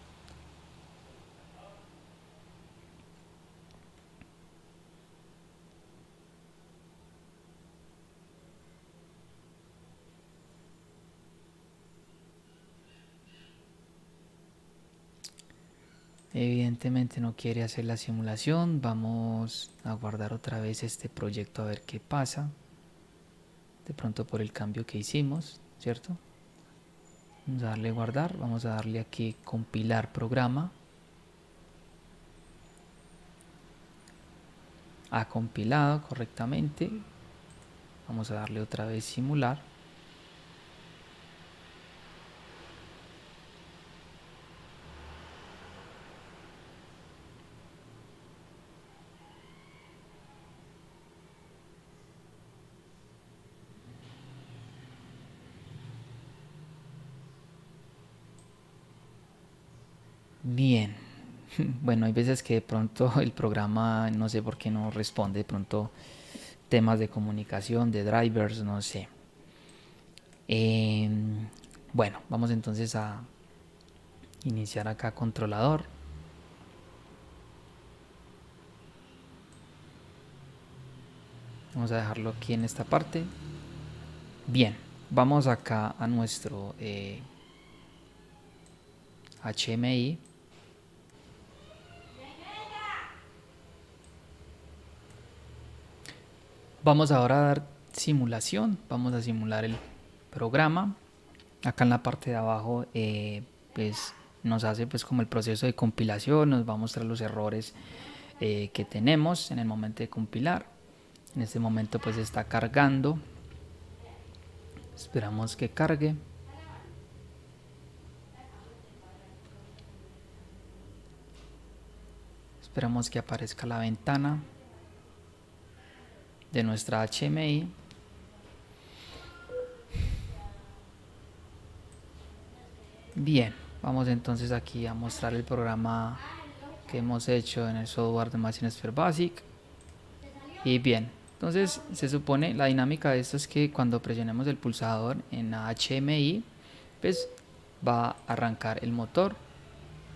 Evidentemente no quiere hacer la simulación. Vamos a guardar otra vez este proyecto a ver qué pasa. De pronto por el cambio que hicimos, ¿cierto? Vamos a darle guardar. Vamos a darle aquí compilar programa. Ha compilado correctamente. Vamos a darle otra vez simular. Bien. Bueno, hay veces que de pronto el programa no sé por qué no responde. De pronto temas de comunicación, de drivers, no sé. Bueno, vamos entonces a iniciar acá controlador. Vamos a dejarlo aquí en esta parte. Bien, vamos acá a nuestro HMI. Vamos ahora a dar simulación. Vamos a simular el programa. Acá en la parte de abajo pues nos hace pues como el proceso de compilación. Nos va a mostrar los errores que tenemos en el momento de compilar. En este momento pues está cargando. Esperamos que cargue. Esperamos que aparezca la ventana de nuestra HMI. Bien, vamos entonces aquí a mostrar el programa que hemos hecho en el software de MachineSphere Basic. Y bien, entonces se supone la dinámica de esto es que cuando presionemos el pulsador en la HMI, pues va a arrancar el motor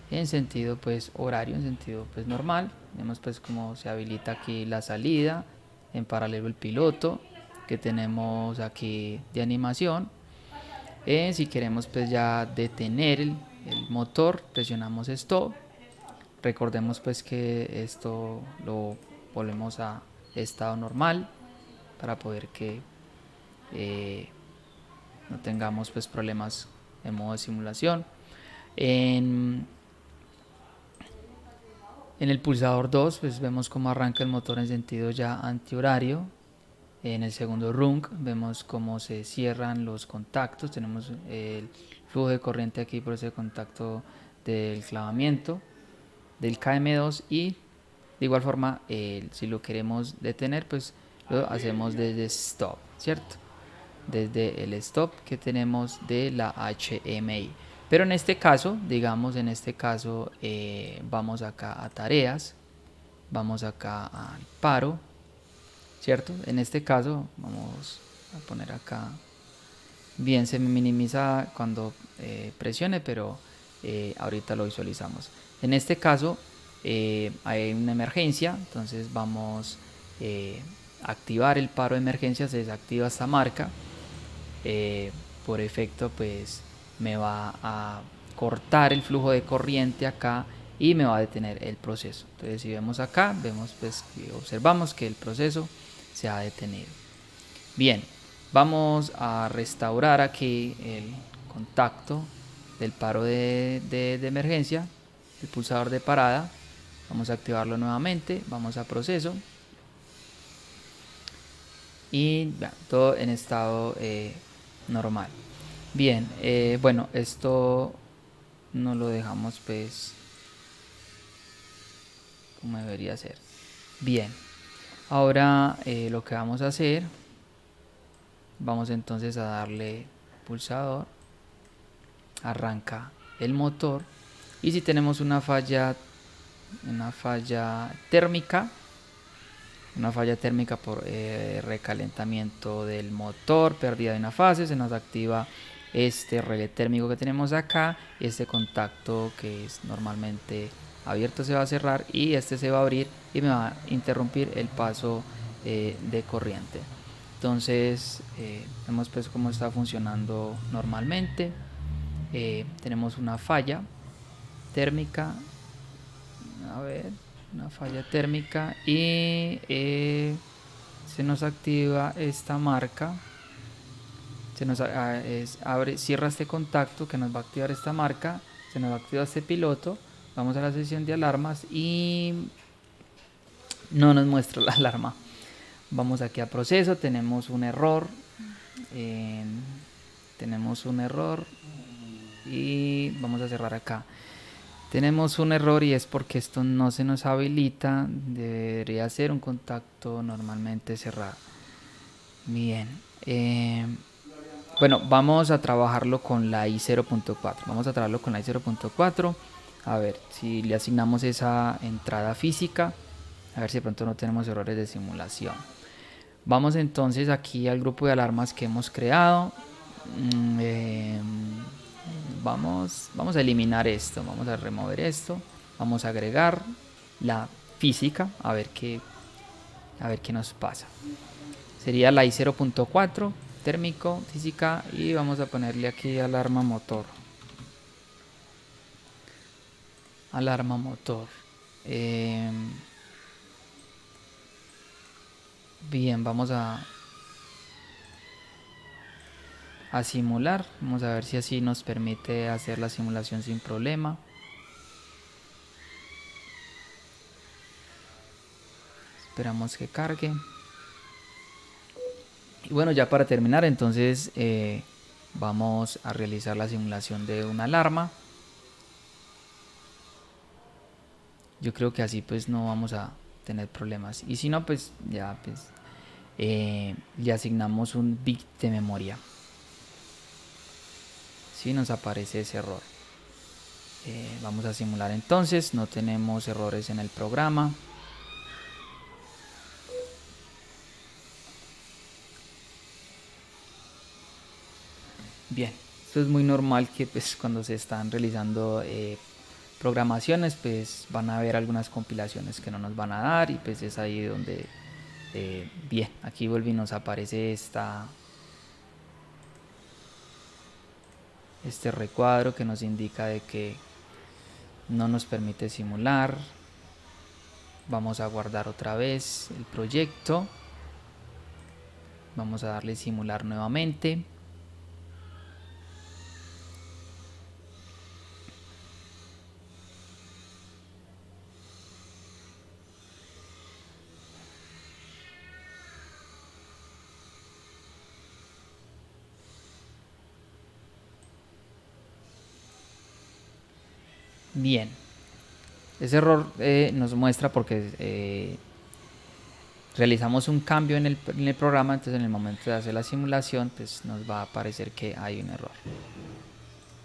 en sentido pues horario, en sentido pues normal. Vemos pues como se habilita aquí la salida, en paralelo el piloto que tenemos aquí de animación. Si queremos pues ya detener el motor, presionamos stop. Recordemos pues que esto lo volvemos a estado normal para poder que no tengamos pues problemas en modo de simulación. En el pulsador 2 pues vemos cómo arranca el motor en sentido ya antihorario. En el segundo rung vemos cómo se cierran los contactos. Tenemos el flujo de corriente aquí por ese contacto del clavamiento del KM2 y de igual forma si lo queremos detener pues lo hacemos desde stop, ¿cierto? Desde el stop que tenemos de la HMI. Pero en este caso, digamos en este caso vamos acá a tareas, vamos acá al paro, ¿cierto? En este caso vamos a poner acá, bien se minimiza cuando presione, pero ahorita lo visualizamos. En este caso hay una emergencia, entonces vamos a activar el paro de emergencia, se desactiva esta marca, por efecto pues me va a cortar el flujo de corriente acá y me va a detener el proceso. Entonces si vemos acá, vemos pues observamos que el proceso se ha detenido. Bien, vamos a restaurar aquí el contacto del paro de emergencia, el pulsador de parada. Vamos a activarlo nuevamente, vamos a proceso y bueno, todo en estado normal. Bien, bueno, esto no lo dejamos pues como debería ser. Bien, ahora lo que vamos a hacer, vamos entonces a darle pulsador, arranca el motor y si tenemos una falla térmica, por recalentamiento del motor, pérdida de una fase, se nos activa este relé térmico que tenemos acá, este contacto que es normalmente abierto se va a cerrar y este se va a abrir y me va a interrumpir el paso de corriente. Entonces vemos pues cómo está funcionando normalmente. Tenemos una falla térmica, a ver, una falla térmica y se nos activa esta marca, se nos abre, cierra este contacto que nos va a activar esta marca, se nos va a activar este piloto, vamos a la sesión de alarmas y no nos muestra la alarma. Vamos aquí a proceso, tenemos un error, eh, y vamos a cerrar acá. Tenemos un error y es porque esto no se nos habilita, debería ser un contacto normalmente cerrado. Bien, bueno, vamos a trabajarlo con la i0.4. Vamos a trabajarlo con la i0.4. A ver si le asignamos esa entrada física. A ver si de pronto no tenemos errores de simulación. Vamos entonces aquí al grupo de alarmas que hemos creado. Vamos a eliminar esto. Vamos a remover esto. Vamos a agregar la física. A ver qué nos pasa. Sería la i0.4 térmico, física, y vamos a ponerle aquí alarma motor. Alarma motor. Bien, vamos a simular. Vamos a ver si así nos permite hacer la simulación sin problema. Esperamos que cargue. Y bueno, ya para terminar, entonces vamos a realizar la simulación de una alarma. Yo creo que así pues no vamos a tener problemas. Y si no, pues ya pues le asignamos un bit de memoria. Si nos aparece ese error. Vamos a simular entonces, no tenemos errores en el programa. Bien, esto es muy normal que pues cuando se están realizando programaciones pues van a haber algunas compilaciones que no nos van a dar y pues es ahí donde bien, aquí vuelve y nos aparece este recuadro que nos indica de que no nos permite simular. Vamos a guardar otra vez el proyecto, vamos a darle simular nuevamente. Bien, ese error nos muestra porque realizamos un cambio en el programa, entonces en el momento de hacer la simulación pues nos va a aparecer que hay un error.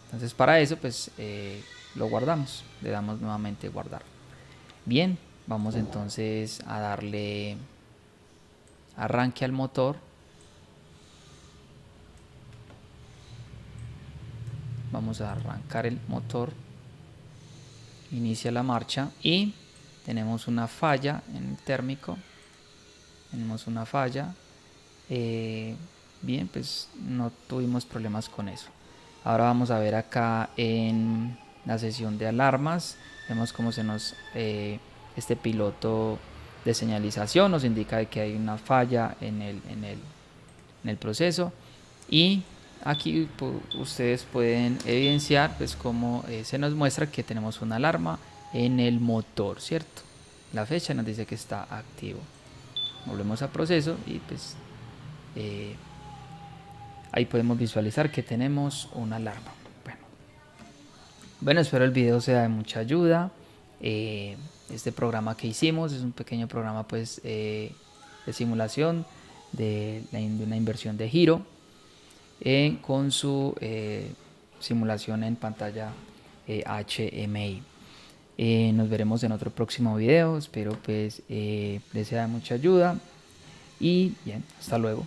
Entonces para eso pues lo guardamos, le damos nuevamente guardar. Bien, vamos entonces a darle arranque al motor. Vamos a arrancar el motor, inicia la marcha y tenemos una falla en el térmico. Tenemos una falla. Bien, pues no tuvimos problemas con eso. Ahora vamos a ver acá en la sesión de alarmas. Vemos cómo se nos este piloto de señalización nos indica que hay una falla en el proceso. Y aquí ustedes pueden evidenciar pues cómo se nos muestra que tenemos una alarma en el motor, ¿cierto? La fecha nos dice que está activo. Volvemos a proceso y pues ahí podemos visualizar que tenemos una alarma. Bueno, espero el video sea de mucha ayuda. Este programa que hicimos es un pequeño programa pues de simulación de una inversión de giro con su simulación en pantalla HMI. Nos veremos en otro próximo video. Espero pues les sea de mucha ayuda y bien, hasta luego.